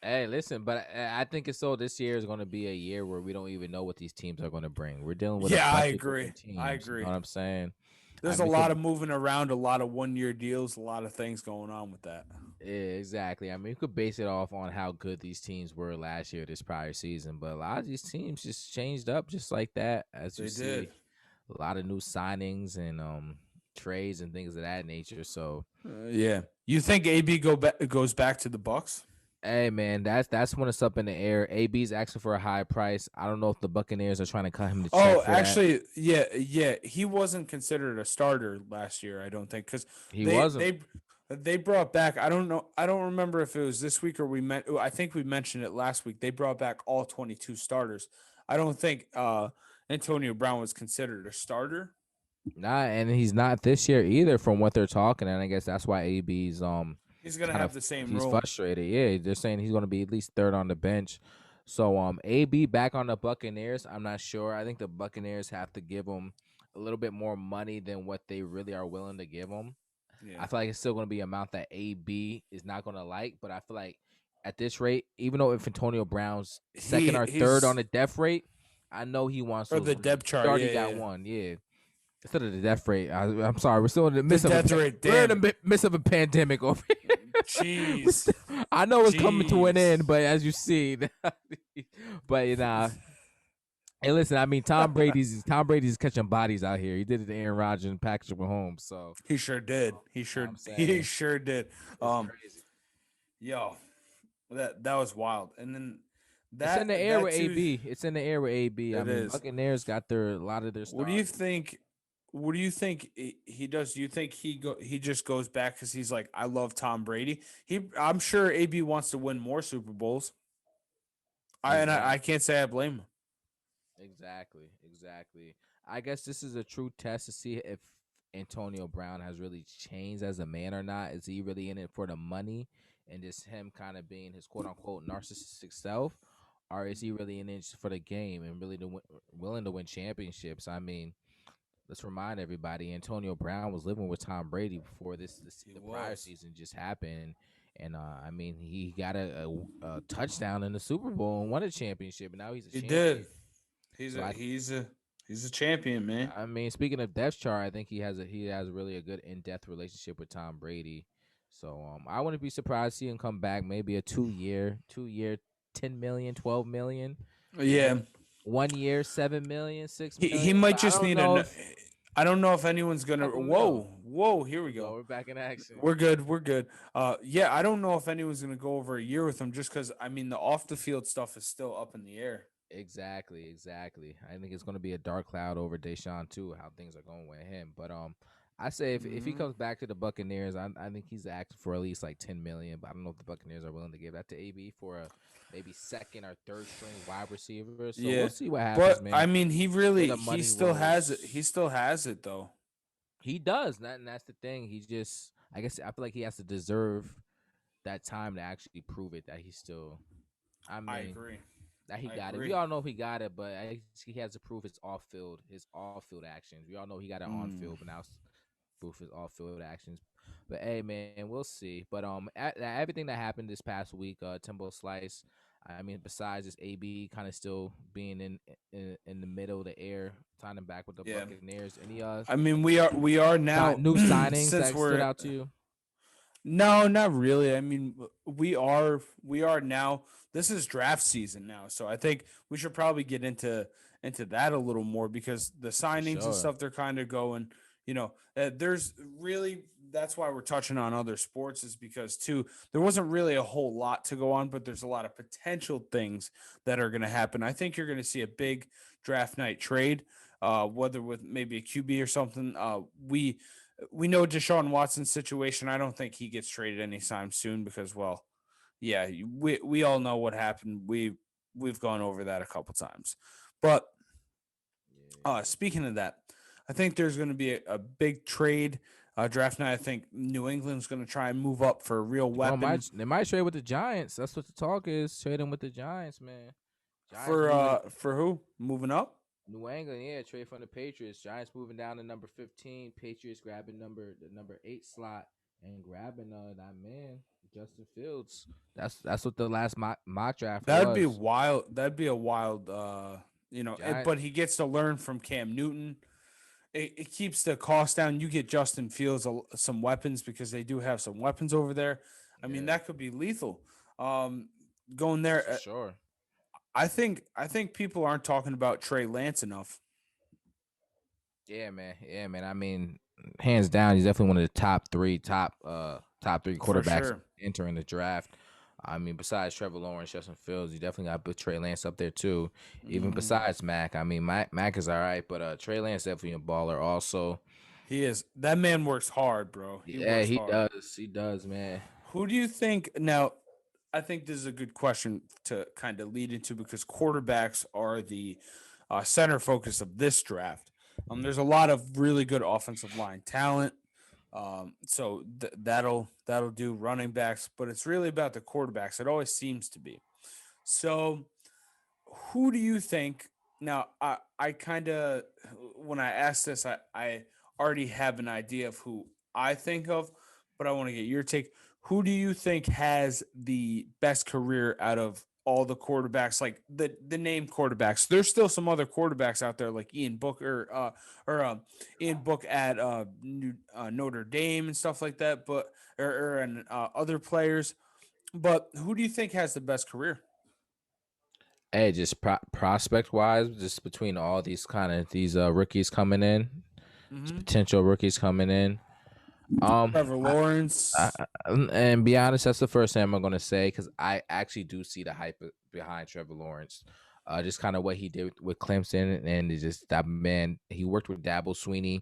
Speaker 3: Hey, listen, but I think it's so this year is going to be a year where we don't even know what these teams are going to bring. We're dealing with
Speaker 2: I agree.
Speaker 3: Teams, you know what I'm saying?
Speaker 2: There's a lot of moving around, a lot of one-year deals, a lot of things going on with that.
Speaker 3: Yeah, exactly. I mean, you could base it off on how good these teams were last year, this prior season, but a lot of these teams just changed up just like that. As you see, a lot of new signings and trades and things of that nature. So,
Speaker 2: yeah, you think AB goes back to the Bucks?
Speaker 3: Hey man, that's when it's up in the air. AB's asking for a high price. I don't know if the Buccaneers are trying to cut him to check.
Speaker 2: Oh, actually, yeah, he wasn't considered a starter last year. I don't think because
Speaker 3: he wasn't.
Speaker 2: They brought back. I don't know. I don't remember if it was this week or I think we mentioned it last week. They brought back all 22 starters. I don't think Antonio Brown was considered a starter.
Speaker 3: Nah, and he's not this year either, from what they're talking. And I guess that's why AB's
Speaker 2: he's gonna have the same role.
Speaker 3: He's frustrated. Yeah, they're saying he's gonna be at least third on the bench. So AB back on the Buccaneers. I'm not sure. I think the Buccaneers have to give him a little bit more money than what they really are willing to give him. Yeah. I feel like it's still gonna be an amount that AB is not gonna like, but I feel like at this rate, even though if Antonio Brown's second or third on the depth rate, I know he wants
Speaker 2: or the depth chart.
Speaker 3: He already got one. Yeah. Instead of the death rate, I'm sorry, we're still in the midst of a pandemic over here.
Speaker 2: Jeez,
Speaker 3: I know it's coming to an end, but as you see, but hey, listen, I mean, Tom Brady's catching bodies out here. He did it to Aaron Rodgers and Patrick Mahomes, so
Speaker 2: he sure did. He sure did.
Speaker 3: Crazy.
Speaker 2: Yo, that was wild, and then.
Speaker 3: It's in the air with AB. It's in the air with AB. I mean, Buccaneers got a lot of their stars.
Speaker 2: What do you think he does? Do you think he just goes back because he's like, I love Tom Brady? I'm sure AB wants to win more Super Bowls. I can't say I blame him.
Speaker 3: Exactly. I guess this is a true test to see if Antonio Brown has really changed as a man or not. Is he really in it for the money and just him kind of being his quote unquote narcissistic self? or is he really in it for the game and really willing to win championships? I mean, let's remind everybody, Antonio Brown was living with Tom Brady before the prior season just happened, and I mean, he got a touchdown in the Super Bowl and won a championship, and now he's a champion.
Speaker 2: He's a champion, man.
Speaker 3: I mean, speaking of depth chart, I think he has really a good in-depth relationship with Tom Brady. So I wouldn't be surprised to see him come back, maybe a 2-year, 10 million, 12 million.
Speaker 2: Yeah.
Speaker 3: 1 year, 7 million, 6 million.
Speaker 2: He might just need I don't know if anyone's gonna. Whoa! Here we go.
Speaker 3: We're back in action.
Speaker 2: We're good. Yeah, I don't know if anyone's gonna go over a year with him, just because I mean the off the field stuff is still up in the air.
Speaker 3: Exactly. I think it's gonna be a dark cloud over Deshaun too, how things are going with him. But I say if he comes back to the Buccaneers, I think he's asking for at least like 10 million. But I don't know if the Buccaneers are willing to give that to AB for a maybe second or third string wide receiver. So we'll see what happens,
Speaker 2: but,
Speaker 3: man.
Speaker 2: I mean, he still has it. He still has it though.
Speaker 3: He does, and that's the thing. He just, I guess, I feel like he has to deserve that time to actually prove it that he's still.
Speaker 2: I agree.
Speaker 3: That he got it. We all know he got it, but he has to prove his off field actions. We all know he got it on field, but now proof his off field actions. But hey, man, we'll see. But everything that happened this past week, Timbo Slice. I mean, besides this AB kind of still being in the middle of the air, tying him back with the Buccaneers. Any
Speaker 2: I mean, we are now
Speaker 3: new signings that stood out to you.
Speaker 2: No, not really. I mean, we are now. This is draft season now, so I think we should probably get into that a little more because the signings and stuff they're kind of going. You know, there's really that's why we're touching on other sports is because too there wasn't really a whole lot to go on, but there's a lot of potential things that are going to happen. I think you're going to see a big draft night trade, whether with maybe a QB or something. We know Deshaun Watson's situation. I don't think he gets traded anytime soon because, well, yeah, we all know what happened. We've gone over that a couple times. But speaking of that, I think there's going to be a big trade draft night. I think New England's going to try and move up for a real weapon.
Speaker 3: They might trade with the Giants. That's what the talk is. Trading with the Giants, man.
Speaker 2: For who? Moving up?
Speaker 3: New England, trade from the Patriots. Giants moving down to number 15. Patriots grabbing the number 8 slot and grabbing that man Justin Fields. That's what the last mock draft.
Speaker 2: That'd be wild. That'd be a wild. But he gets to learn from Cam Newton. It keeps the cost down. You get Justin Fields some weapons because they do have some weapons over there. I mean that could be lethal. Going there,
Speaker 3: for sure.
Speaker 2: I think people aren't talking about Trey Lance enough.
Speaker 3: Yeah, man. I mean, hands down, he's definitely one of the top three quarterbacks entering the draft. I mean, besides Trevor Lawrence, Justin Fields, you definitely got to put Trey Lance up there too. Even besides Mac, I mean, Mac is all right, but Trey Lance definitely a baller. Also,
Speaker 2: he is. That man works hard, bro.
Speaker 3: He does. He does, man.
Speaker 2: Who do you think now? I think this is a good question to kind of lead into because quarterbacks are the center focus of this draft. There's a lot of really good offensive line talent. So that'll do running backs, but it's really about the quarterbacks. It always seems to be. So who do you think? Now, I kind of, when I ask this, I already have an idea of who I think of, but I want to get your take. Who do you think has the best career out of all the quarterbacks, like the name quarterbacks? There's still some other quarterbacks out there, like Ian Book or Ian Book at Notre Dame and stuff like that, but and other players. But who do you think has the best career?
Speaker 3: Hey, just prospect wise, just between all these rookies coming in, potential rookies coming in.
Speaker 2: Trevor Lawrence.
Speaker 3: And be honest, that's the first thing I'm going to say because I actually do see the hype behind Trevor Lawrence. Just kind of what he did with Clemson, and it's just that man. He worked with Dabo Sweeney.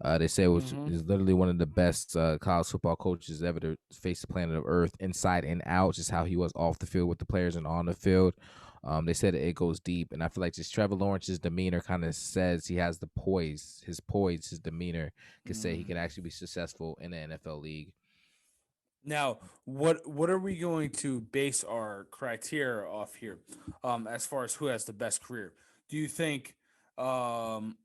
Speaker 3: They say is literally one of the best college football coaches ever to face the planet of Earth, inside and out. Just how he was off the field with the players and on the field. They said it goes deep, and I feel like just Trevor Lawrence's demeanor kind of says he has the poise. His demeanor can say he can actually be successful in the NFL league.
Speaker 2: Now, what are we going to base our criteria off here, as far as who has the best career? Do you think, um,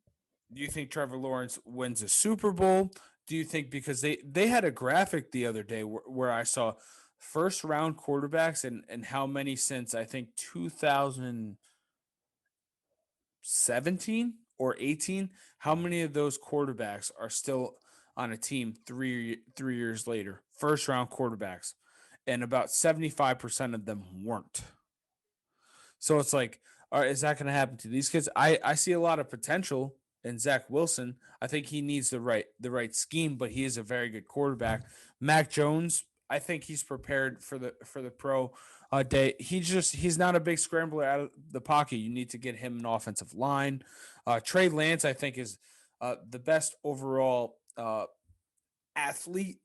Speaker 2: do you think Trevor Lawrence wins a Super Bowl? Do you think because they had a graphic the other day where I saw first round quarterbacks and how many since I think 2017 or 18, how many of those quarterbacks are still on a team 3 years later? First round quarterbacks, and about 75% of them weren't. So it's like, all right, is that going to happen to these kids? I see a lot of potential in Zach Wilson. I think he needs the right scheme, but he is a very good quarterback. Mac Jones, I think he's prepared for the pro day. He's not a big scrambler out of the pocket. You need to get him an offensive line. Trey Lance, I think, is the best overall athlete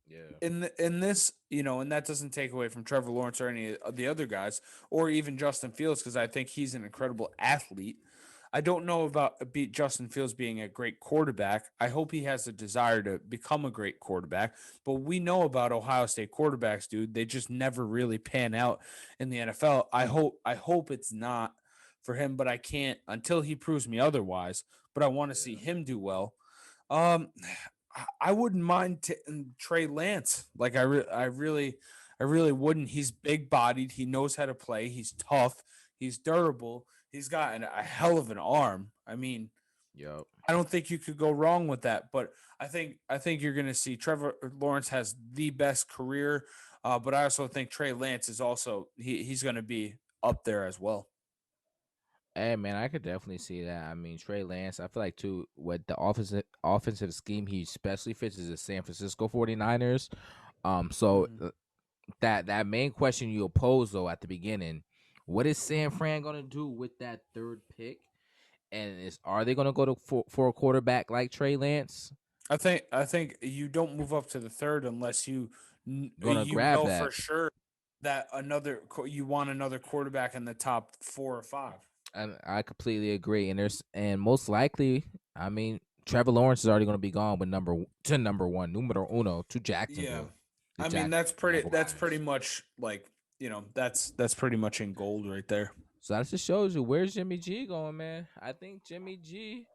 Speaker 3: Yeah.
Speaker 2: in this, and that doesn't take away from Trevor Lawrence or any of the other guys, or even Justin Fields, because I think he's an incredible athlete. I don't know about beat Justin Fields being a great quarterback. I hope he has a desire to become a great quarterback, but we know about Ohio State quarterbacks, dude. They just never really pan out in the NFL. I hope it's not for him, but I can't until he proves me otherwise. But I want to see him do well. Um, I wouldn't mind Trey Lance. Like I really wouldn't. He's big bodied. He knows how to play. He's tough. He's durable. He's got a hell of an arm. I mean,
Speaker 3: Yep.
Speaker 2: I don't think you could go wrong with that. But I think you're going to see Trevor Lawrence has the best career. But I also think Trey Lance is also he's going to be up there as well.
Speaker 3: Hey man, I could definitely see that. I mean, Trey Lance, I feel like too what the offensive scheme he especially fits is the San Francisco 49ers. So
Speaker 2: Mhm.
Speaker 3: that main question you posed though at the beginning, what is San Fran gonna do with that third pick? And are they gonna go for a quarterback like Trey Lance?
Speaker 2: I think you don't move up to the third unless
Speaker 3: Gonna grab
Speaker 2: for
Speaker 3: that.
Speaker 2: sure that you want another quarterback in the top 4 or 5.
Speaker 3: And I completely agree. And most likely, I mean, Trevor Lawrence is already going to be gone with number one, numero uno to
Speaker 2: Yeah,
Speaker 3: Jacksonville. The
Speaker 2: I mean
Speaker 3: Jacksonville
Speaker 2: that's pretty
Speaker 3: Jaguars.
Speaker 2: much like that's pretty much in gold right there.
Speaker 3: So that just shows you where's Jimmy G going, man. I think Jimmy G.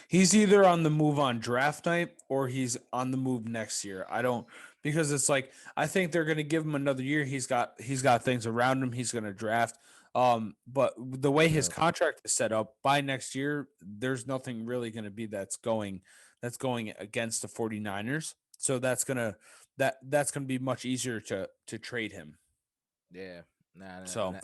Speaker 2: He's either on the move on draft night or he's on the move next year. I don't because it's like I think they're going to give him another year. He's got things around him. He's going to draft. But the way his
Speaker 3: Yeah,
Speaker 2: contract is set up by next year, there's nothing really going to be that's going against the 49ers. So that's going to be much easier to trade him.
Speaker 3: yeah.
Speaker 2: So
Speaker 3: Nah,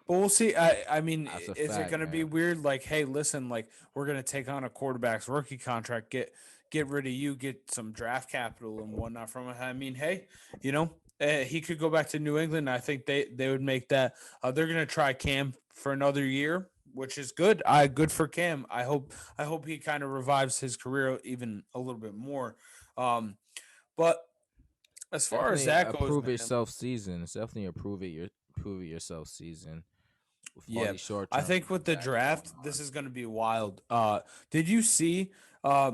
Speaker 2: but we'll see. I mean,
Speaker 3: that's a
Speaker 2: is it
Speaker 3: fact,
Speaker 2: going to be
Speaker 3: man.
Speaker 2: weird? Like, hey, listen, like we're going to take on a quarterback's rookie contract, get rid of you, get some draft capital and whatnot from it. I mean, hey, he could go back to New England. I think they would make that. They're going to try Cam for another year, which is good. Good for Cam. I hope he kind of revives his career even a little bit more. Um, but as far as
Speaker 3: Definitely
Speaker 2: that
Speaker 3: a
Speaker 2: goes,
Speaker 3: prove
Speaker 2: man.
Speaker 3: yourself season. It's definitely a prove it yourself season with all
Speaker 2: Yeah,
Speaker 3: these short
Speaker 2: I
Speaker 3: term
Speaker 2: think with the
Speaker 3: contracts going
Speaker 2: draft, this
Speaker 3: on.
Speaker 2: is going to be wild. Did you see uh,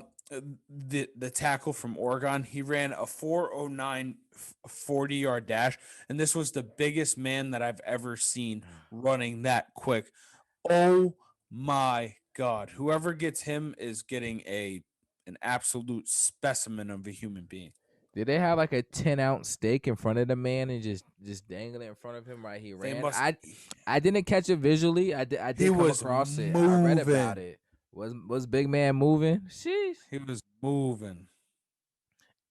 Speaker 2: the tackle from Oregon? He ran a 4:09 40-yard dash, and this was the biggest man that I've ever seen running that quick. Oh my God! Whoever gets him is getting an absolute specimen of a human being.
Speaker 3: Did they have like a 10-ounce steak in front of the man and just dangle it in front of him right he
Speaker 2: They
Speaker 3: ran?
Speaker 2: must.
Speaker 3: I didn't catch it visually. I
Speaker 2: He
Speaker 3: did come
Speaker 2: was
Speaker 3: across it. I read about
Speaker 2: moving.
Speaker 3: it. Was big man moving? Sheesh.
Speaker 2: He was moving.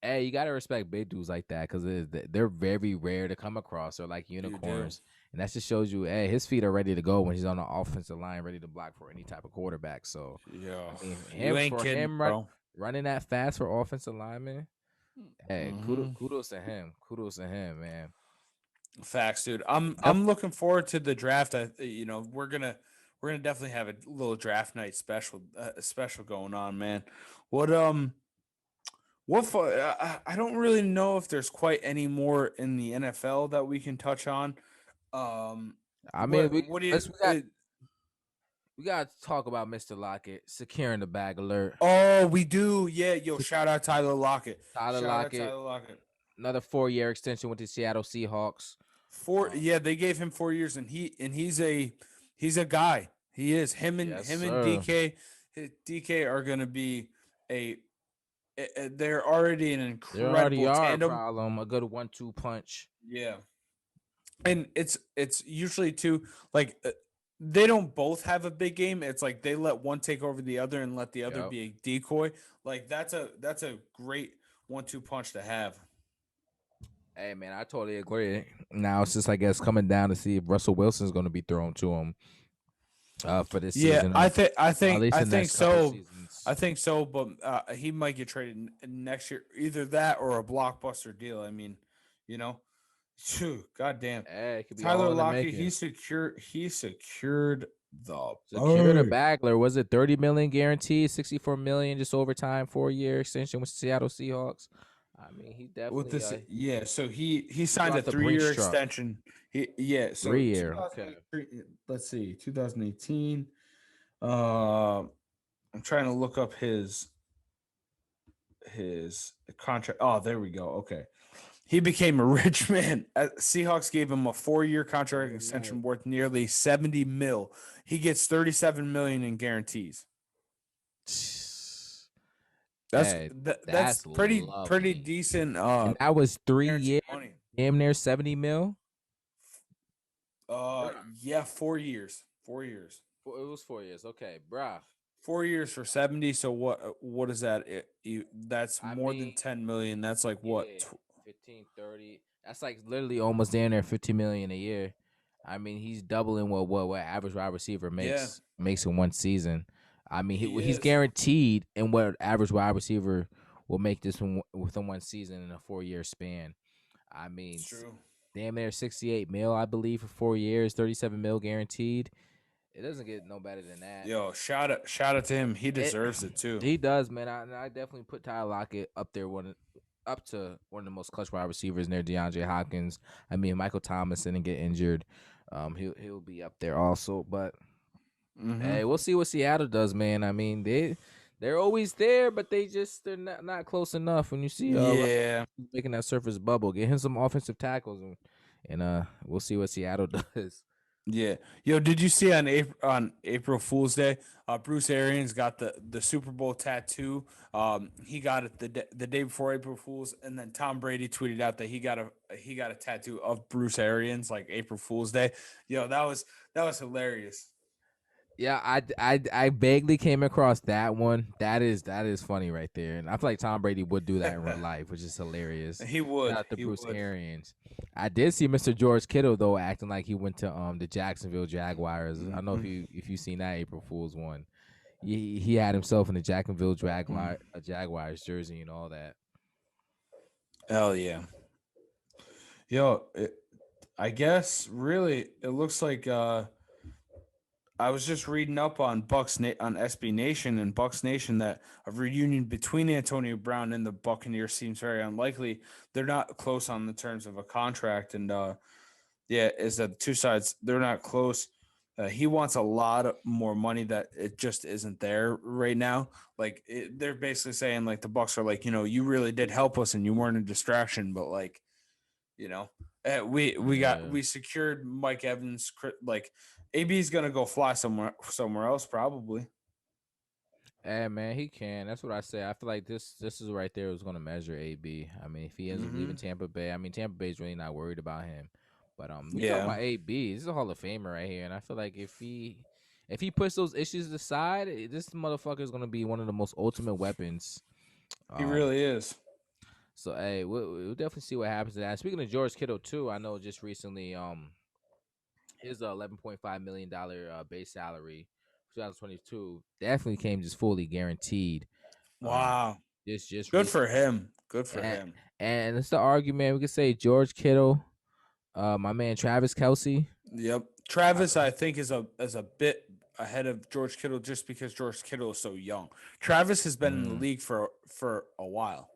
Speaker 3: Hey, you gotta respect big dudes like that because they're very rare to come across. They're like
Speaker 2: You do.
Speaker 3: unicorns, and that just shows you, hey, his feet are ready to go when he's on the offensive line, ready to block for any type of quarterback. So,
Speaker 2: Yeah,
Speaker 3: I mean,
Speaker 2: you
Speaker 3: him
Speaker 2: ain't
Speaker 3: for
Speaker 2: kidding,
Speaker 3: him
Speaker 2: bro.
Speaker 3: running that fast for offensive linemen. Hey,
Speaker 2: Hmm.
Speaker 3: kudos to him. Kudos to him, man.
Speaker 2: Facts, dude. I'm looking forward to the draft. We're gonna definitely have a little draft night special going on, man. What I don't really know if there's quite any more in the NFL that we can touch on. Um,
Speaker 3: I mean,
Speaker 2: what do you?
Speaker 3: we got to talk about Mr. Lockett securing the bag alert.
Speaker 2: Oh, we do. Yeah, yo, shout out Tyler Lockett.
Speaker 3: Tyler
Speaker 2: Shout out
Speaker 3: Lockett,
Speaker 2: Tyler Lockett.
Speaker 3: another 4-year extension with the Seattle Seahawks.
Speaker 2: They gave him 4 years, and he's a guy. He is him and DK are gonna be they're already an
Speaker 3: They already
Speaker 2: incredible
Speaker 3: are
Speaker 2: tandem.
Speaker 3: a problem, a good 1-2 punch.
Speaker 2: Yeah, and it's usually too like they don't both have a big game. It's like they let one take over the other and let the other be a decoy. Like that's a great 1-2 punch to have.
Speaker 3: Hey man, I totally agree. Now it's just I guess coming down to see if Russell Wilson's going to be thrown to him for this season.
Speaker 2: I think so.
Speaker 3: Seasons.
Speaker 2: I think so, but he might get traded next year. Either that or a blockbuster deal. I mean, you know, God damn.
Speaker 3: Hey, it could be
Speaker 2: Tyler
Speaker 3: all
Speaker 2: Lockett, he secured the
Speaker 3: Bagler. Was it $30 million guaranteed, $64 million just overtime, 4-year extension with Seattle Seahawks? I mean, he definitely
Speaker 2: So he signed a 3-year extension. So
Speaker 3: 3-year. Okay.
Speaker 2: Let's see, 2018. I'm trying to look up his contract. Oh, there we go. Okay. He became a rich man. Seahawks gave him a 4-year contract extension worth nearly $70 million. He gets $37 million in guarantees. That's pretty decent.
Speaker 3: And that was 3 years. Damn near $70 million.
Speaker 2: 4 years. 4 years.
Speaker 3: It was 4 years. Okay, bruh.
Speaker 2: 4 years for 70. So what is that? That's more than 10 million. That's like what?
Speaker 3: 15, 30. That's like literally almost down there $50 million a year. I mean, he's doubling what average wide receiver makes in one season. I mean, he's guaranteed in what average wide receiver will make this within one season in a 4-year span. I mean, damn near $68 million, I believe, for 4 years, $37 million guaranteed. It doesn't get no better than that.
Speaker 2: Yo, shout out to him. He deserves it too.
Speaker 3: He does, man. I definitely put Tyler Lockett up to one of the most clutch wide receivers in there. DeAndre Hopkins. I mean, Michael Thomas didn't get injured. He'll be up there also. But hey, we'll see what Seattle does, man. I mean, they're always there, but they're not close enough. When you see making that surface bubble, get him some offensive tackles, and we'll see what Seattle does.
Speaker 2: Yeah. Yo, did you see on April Fool's Day, Bruce Arians got the Super Bowl tattoo. He got it the day before April Fool's, and then Tom Brady tweeted out that he got a tattoo of Bruce Arians like April Fool's Day. Yo, that was hilarious.
Speaker 3: Yeah, I vaguely came across that one. That is funny right there, and I feel like Tom Brady would do that in real life, which is hilarious.
Speaker 2: He would.
Speaker 3: Not the Bruce Arians. I did see Mr. George Kittle though acting like he went to the Jacksonville Jaguars. I don't know if you seen that April Fool's one. He had himself in the Jacksonville Jaguars jersey and all that.
Speaker 2: Hell yeah. Yo, I guess really it looks like I was just reading up on on SB Nation and Bucks Nation that a reunion between Antonio Brown and the Buccaneers seems very unlikely. They're not close on the terms of a contract, and is that the two sides they're not close. He wants a lot more money that it just isn't there right now. Like they're basically saying like the Bucks are like, you really did help us and you weren't a distraction, but like, we secured Mike Evans. Like AB is gonna go fly somewhere else probably.
Speaker 3: Hey man, he can. That's what I say. I feel like this is right there who's gonna measure AB. I mean, if he ends up leaving Tampa Bay, I mean Tampa Bay's really not worried about him. But we talk about AB. This is a Hall of Famer right here, and I feel like if he puts those issues aside, this motherfucker is gonna be one of the most ultimate weapons.
Speaker 2: He really is.
Speaker 3: So hey, we'll definitely see what happens to that. Speaking of George Kittle too, I know just recently his $11.5 million base salary for 2022 definitely came just fully guaranteed.
Speaker 2: Wow.
Speaker 3: Just
Speaker 2: good for him. Good for him.
Speaker 3: And it's the argument we could say George Kittle, my man Travis Kelce.
Speaker 2: Yep. Travis, I think, is a bit ahead of George Kittle just because George Kittle is so young. Travis has been in the league for a while.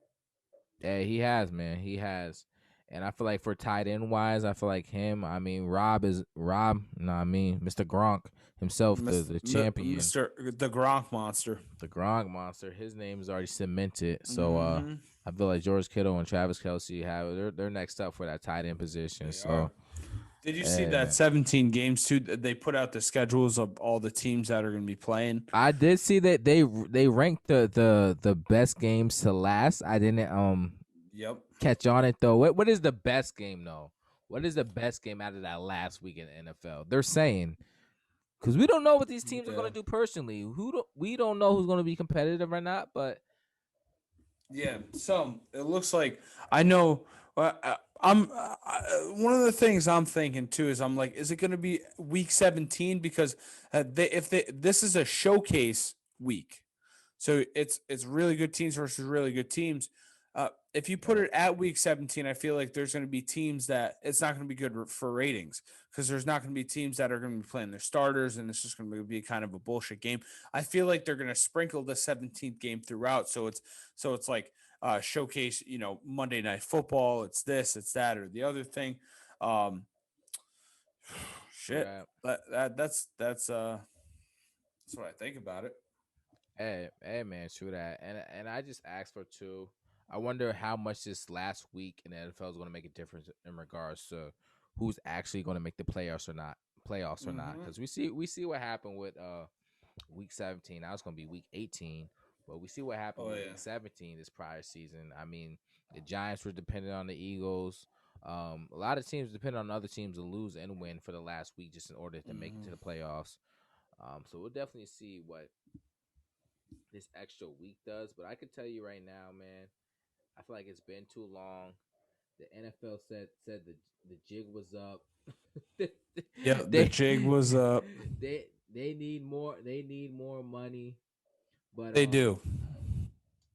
Speaker 3: Yeah, he has, man. He has. And I feel like for tight end wise, I feel like him. I mean, Mr. Gronk himself, the champion,
Speaker 2: the Gronk monster.
Speaker 3: The Gronk monster. His name is already cemented. So I feel like George Kittle and Travis Kelce have they're next up for that tight end position.
Speaker 2: Did you see that 17 games too? They put out the schedules of all the teams that are going to be playing.
Speaker 3: I did see that they ranked the best games to last. I didn't catch on it though. What is the best game though? What is the best game out of that last week in the NFL? They're saying, because we don't know what these teams are going to do personally. We don't know who's going to be competitive or not. But
Speaker 2: yeah, it looks like I know. I'm one of the things I'm thinking too is I'm like, is it going to be week 17? Because this is a showcase week, so it's really good teams versus really good teams. If you put it at week 17, I feel like there's going to be teams that it's not going to be good for ratings because there's not going to be teams that are going to be playing their starters, and it's just going to be kind of a bullshit game. I feel like they're going to sprinkle the 17th game throughout, so it's like showcase, Monday Night Football. It's this, it's that, or the other thing. Shit, but that's what I think about it.
Speaker 3: Hey, man, true that. And I just asked for two. I wonder how much this last week in the NFL is going to make a difference in regards to who's actually going to make the playoffs or not. Because we see what happened with week 17. Now it's going to be week 18, but we see what happened with week 17 this prior season. I mean, the Giants were dependent on the Eagles. A lot of teams depend on other teams to lose and win for the last week just in order to make it to the playoffs. So we'll definitely see what this extra week does. But I can tell you right now, man, I feel like it's been too long. The NFL said the jig was up.
Speaker 2: The jig was up.
Speaker 3: They need more. They need more money. But
Speaker 2: they do.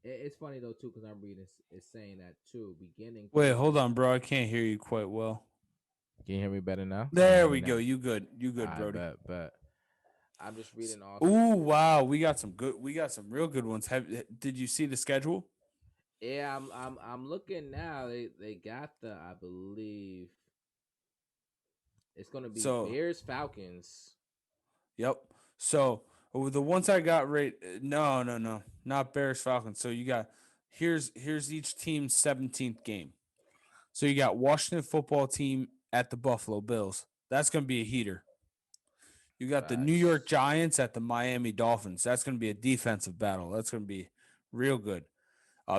Speaker 3: It's funny though too because I'm reading it's saying that too.
Speaker 2: Wait, hold on, bro. I can't hear you quite well.
Speaker 3: Can you hear me better now?
Speaker 2: There we go. You good, Brody.
Speaker 3: But I'm just reading all.
Speaker 2: Ooh, wow. We got some real good ones. Did you see the schedule?
Speaker 3: Yeah, I'm looking now. They got I believe it's gonna be Bears Falcons.
Speaker 2: Yep. So the ones I got right. No, not Bears Falcons. So you got here's each team's 17th game. So you got Washington football team at the Buffalo Bills. That's gonna be a heater. You got the New York Giants at the Miami Dolphins. That's gonna be a defensive battle. That's gonna be real good.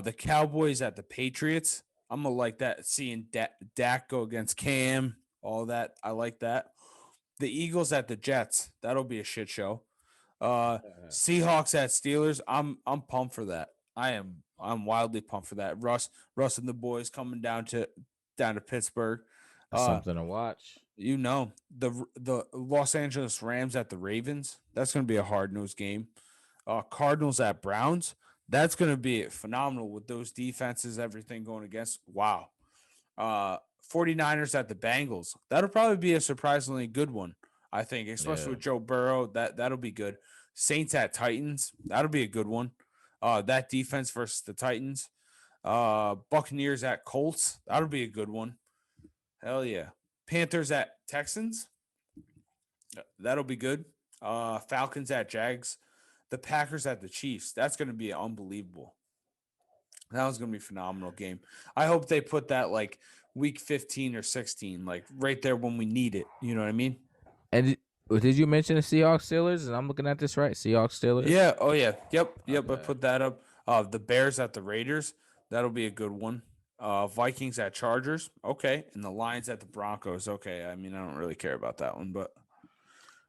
Speaker 2: The Cowboys at the Patriots. I'm going to like that. Seeing Dak go against Cam, all that. I like that. The Eagles at the Jets. That'll be a shit show. Seahawks at Steelers. I'm pumped for that. I'm wildly pumped for that. Russ and the boys coming down to Pittsburgh.
Speaker 3: Something to watch.
Speaker 2: The Los Angeles Rams at the Ravens. That's going to be a hard-nosed game. Cardinals at Browns. That's going to be phenomenal with those defenses, everything going against. Wow. 49ers at the Bengals. That'll probably be a surprisingly good one, I think, especially with Joe Burrow. That'll be good. Saints at Titans. That'll be a good one. That defense versus the Titans. Buccaneers at Colts. That'll be a good one. Hell yeah. Panthers at Texans. That'll be good. Falcons at Jags. The Packers at the Chiefs. That's going to be unbelievable. That was going to be a phenomenal game. I hope they put that like week 15 or 16, like right there when we need it. You know what I mean?
Speaker 3: And did you mention the Seahawks Steelers? And I'm looking at this right. Seahawks Steelers.
Speaker 2: Yeah. Oh yeah. Yep. Okay. I put that up. The Bears at the Raiders. That'll be a good one. Vikings at Chargers. Okay. And the Lions at the Broncos. Okay. I mean, I don't really care about that one, but.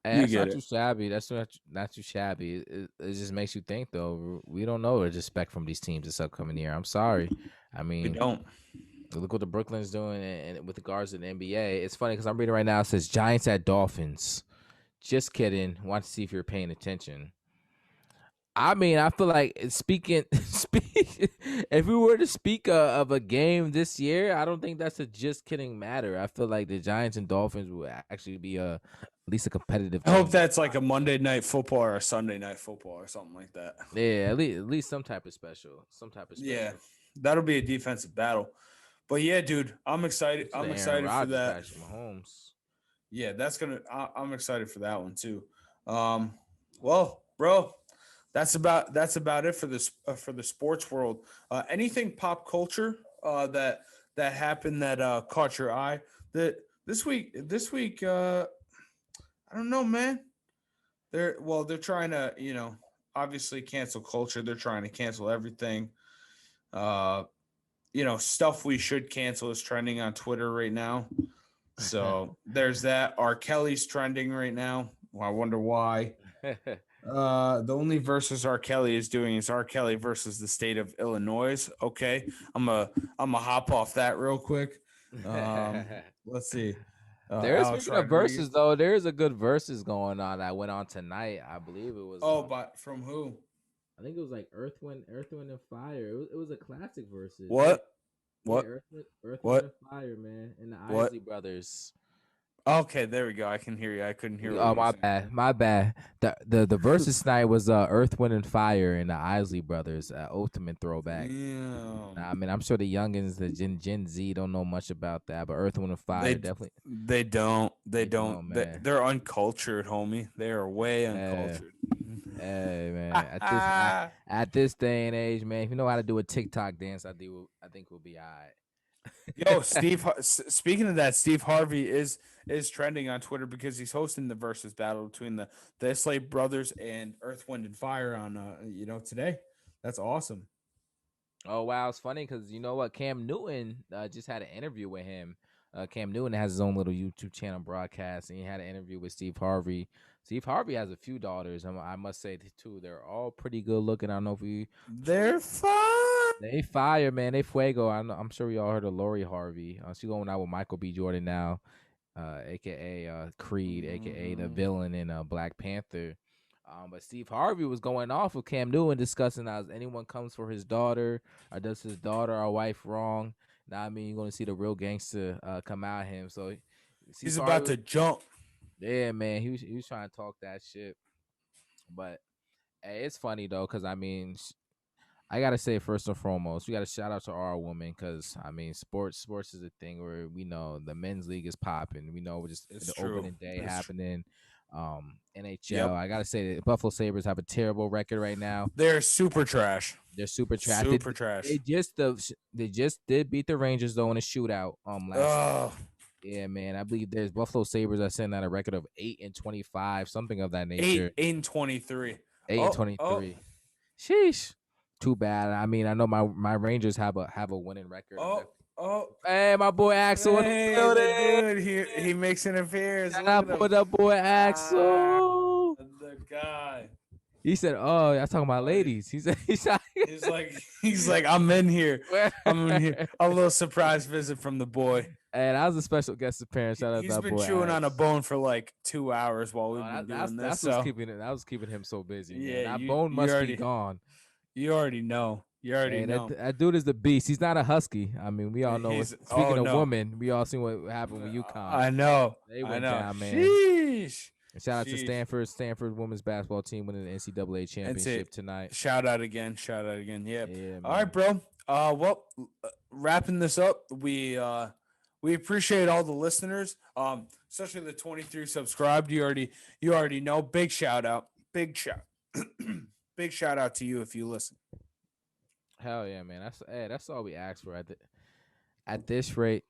Speaker 3: That's not too shabby. That's not too shabby. It just makes you think, though. We don't know what to expect from these teams this upcoming year. I'm sorry. I mean,
Speaker 2: we don't.
Speaker 3: Look what the Brooklyn's doing, and with regards to the NBA, it's funny because I'm reading right now. It says Giants at Dolphins. Just kidding. Want to see if you're paying attention. I mean, I feel like speaking. If we were to speak of a game this year, I don't think that's a just kidding matter. I feel like the Giants and Dolphins will actually be at least a competitive.
Speaker 2: I hope that's like a Monday Night Football or a Sunday Night Football or something like that.
Speaker 3: Yeah, at least some type of special.
Speaker 2: Yeah, that'll be a defensive battle. But yeah, dude, I'm excited. I'm excited for that.
Speaker 3: Mahomes.
Speaker 2: Yeah, that's gonna. I'm excited for that one too. Well, bro, that's about it for the sports world. Anything pop culture that happened that caught your eye that this week I don't know, man. They're trying to, obviously cancel culture. They're trying to cancel everything. Uh, stuff we should cancel is trending on Twitter right now. So there's that. R. Kelly's trending right now. Well, I wonder why. The only versus R. Kelly is doing is R. Kelly versus the state of Illinois. Okay, I'm a hop off that real quick. Let's see.
Speaker 3: There's speaking of verses though, there's a good verses going on that went on tonight. I believe it was.
Speaker 2: But from who?
Speaker 3: I think it was like Earth, Wind, and Fire. It was a classic verses.
Speaker 2: What?
Speaker 3: Yeah, Earth, Wind, and Fire, man, and the Isley Brothers.
Speaker 2: Okay, there we go. I can hear you. I couldn't hear.
Speaker 3: Oh, my bad. The versus tonight was Earth, Wind, and Fire and the Isley Brothers. Ultimate throwback.
Speaker 2: Yeah.
Speaker 3: I mean, I'm sure the youngins, the Gen Z, don't know much about that, but Earth, Wind, and Fire definitely.
Speaker 2: They don't. They're uncultured, homie. They are way uncultured.
Speaker 3: Hey man, at this day and age, man, if you know how to do a TikTok dance, I think we'll be all right.
Speaker 2: Yo, Steve. Speaking of that, Steve Harvey is trending on Twitter because he's hosting the versus battle between the Isley Brothers and Earth, Wind, and Fire on today. That's awesome.
Speaker 3: Oh wow, it's funny because you know what, Cam Newton just had an interview with him. Cam Newton has his own little YouTube channel broadcast, and he had an interview with Steve Harvey. Steve Harvey has a few daughters. I must say too, they're all pretty good looking. I don't know if
Speaker 2: they're fire.
Speaker 3: They fire, man. They fuego. I'm sure we all heard of Lori Harvey. She's going out with Michael B. Jordan now, aka Creed, aka the villain in Black Panther. But Steve Harvey was going off with Cam Newton discussing as anyone comes for his daughter or does his daughter or wife wrong. Now, I mean, you're going to see the real gangster come out him. So
Speaker 2: he's about to jump.
Speaker 3: Yeah, man. He was trying to talk that shit. But hey, it's funny, though, because, I mean, I got to say, first and foremost, we got to shout out to our women because, I mean, sports is a thing where we know the men's league is popping. We know just the opening day happening. NHL. Yep. I gotta say, the Buffalo Sabres have a terrible record right now.
Speaker 2: They're super trash.
Speaker 3: They're super trash.
Speaker 2: Trash.
Speaker 3: They just did beat the Rangers though in a shootout. Last year. Yeah, man. I believe there's Buffalo Sabres are sitting at a record of 8-25, something of that nature.
Speaker 2: 8-23.
Speaker 3: 8-23. Sheesh. Too bad. I mean, I know my Rangers have a winning record. Hey, my boy Axel.
Speaker 2: Hey, dude, he makes an appearance.
Speaker 3: I put up boy Axel.
Speaker 2: The guy.
Speaker 3: He said, "Oh, I'm talking about ladies." He's
Speaker 2: like, I'm in here. I'm in here. A little surprise visit from the boy.
Speaker 3: And I was a special guest appearance. Shout out to that boy.
Speaker 2: He's been chewing on a bone for like 2 hours while we've been doing this.
Speaker 3: That was keeping him so busy. Yeah, that bone must be gone.
Speaker 2: You already know. You already know.
Speaker 3: That dude is the beast. He's not a husky. I mean, we all know. Speaking of women, we all seen what happened with UConn.
Speaker 2: I know.
Speaker 3: They went down, man.
Speaker 2: Sheesh.
Speaker 3: And shout out to Stanford women's basketball team winning the NCAA championship tonight.
Speaker 2: Shout out again. Yeah. All right, bro. Well, wrapping this up, we appreciate all the listeners, especially the 23 subscribed. You already know. Big shout out. Big shout out to you if you listen.
Speaker 3: Hell yeah, man! That's all we ask for at this rate.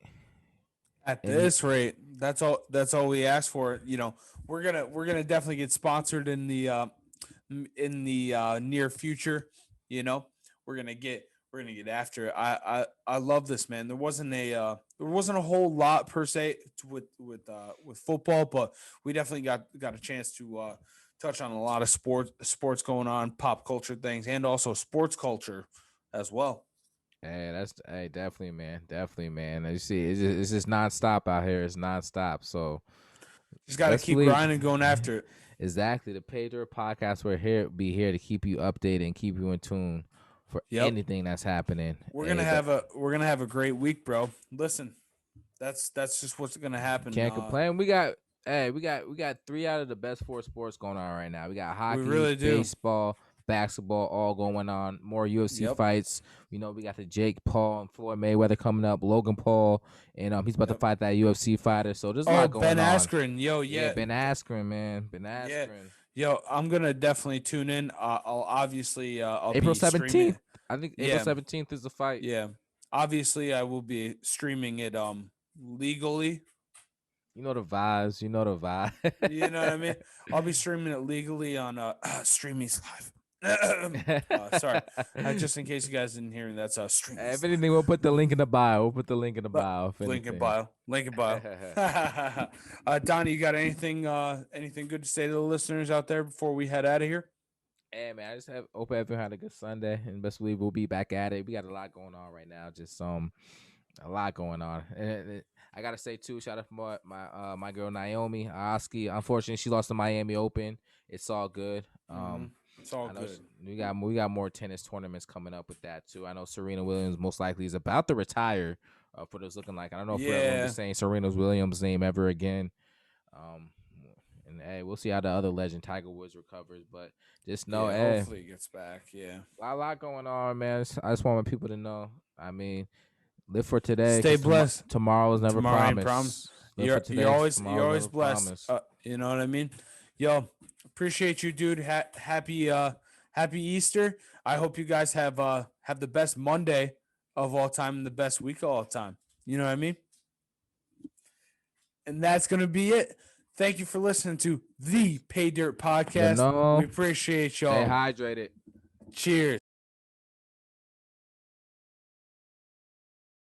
Speaker 2: At this rate, that's all we ask for. You know, we're gonna definitely get sponsored in the near future. You know, we're gonna get after it. I love this, man. There wasn't a whole lot per se with football, but we definitely got a chance to touch on a lot of sports going on, pop culture things, and also sports culture as well.
Speaker 3: Hey, definitely, man. You see, it's just nonstop out here. It's nonstop. So
Speaker 2: just got to keep grinding, going after it.
Speaker 3: Exactly. The PayDirt podcast. We're here to keep you updated and keep you in tune for anything that's happening.
Speaker 2: We're gonna have a great week, bro. Listen, that's just what's gonna happen.
Speaker 3: Can't complain. We got 3 out of the best 4 sports going on right now. We got hockey, baseball, basketball, all going on. More UFC fights. You know, we got the Jake Paul and Floyd Mayweather coming up. Logan Paul, and he's about to fight that UFC fighter. So there's a lot going on.
Speaker 2: Ben Askren, Ben Askren,
Speaker 3: man. Ben Askren.
Speaker 2: Yo, I'm gonna definitely tune in. I'll obviously I'll
Speaker 3: April
Speaker 2: be streaming.
Speaker 3: 17th. I think April 17th is the fight.
Speaker 2: Yeah, obviously I will be streaming it legally.
Speaker 3: You know the vibes. You know the vibe.
Speaker 2: You know what I mean? I'll be streaming it legally on Streamy's Live. Sorry, just in case you guys didn't hear me, that's Streamy's.
Speaker 3: If anything, we'll put the link in the bio. We'll put the link in the bio.
Speaker 2: Link in bio. Link in bio. Donnie, you got anything good to say to the listeners out there before we head out of here?
Speaker 3: Hey man, I just hope everyone had a good Sunday, and best believe we'll be back at it. We got a lot going on right now, just a lot going on. And I gotta say too, shout out for my girl Naomi Oski. Unfortunately, she lost the Miami Open. It's all good.
Speaker 2: It's all good.
Speaker 3: We got more tennis tournaments coming up with that too. I know Serena Williams most likely is about to retire. For those looking like, I don't know if everyone is saying Serena Williams' name ever again. And hey, we'll see how the other legend Tiger Woods recovers, but just know,
Speaker 2: hopefully he gets back. Yeah,
Speaker 3: a lot going on, man. I just want people to know. I mean, live for today.
Speaker 2: Stay blessed.
Speaker 3: Tomorrow's never promised.
Speaker 2: You're always blessed. You know what I mean? Yo, appreciate you, dude. Happy Easter. I hope you guys have the best Monday of all time and the best week of all time. You know what I mean? And that's gonna be it. Thank you for listening to the PayDirt podcast. We appreciate y'all.
Speaker 3: Stay hydrated.
Speaker 2: Cheers.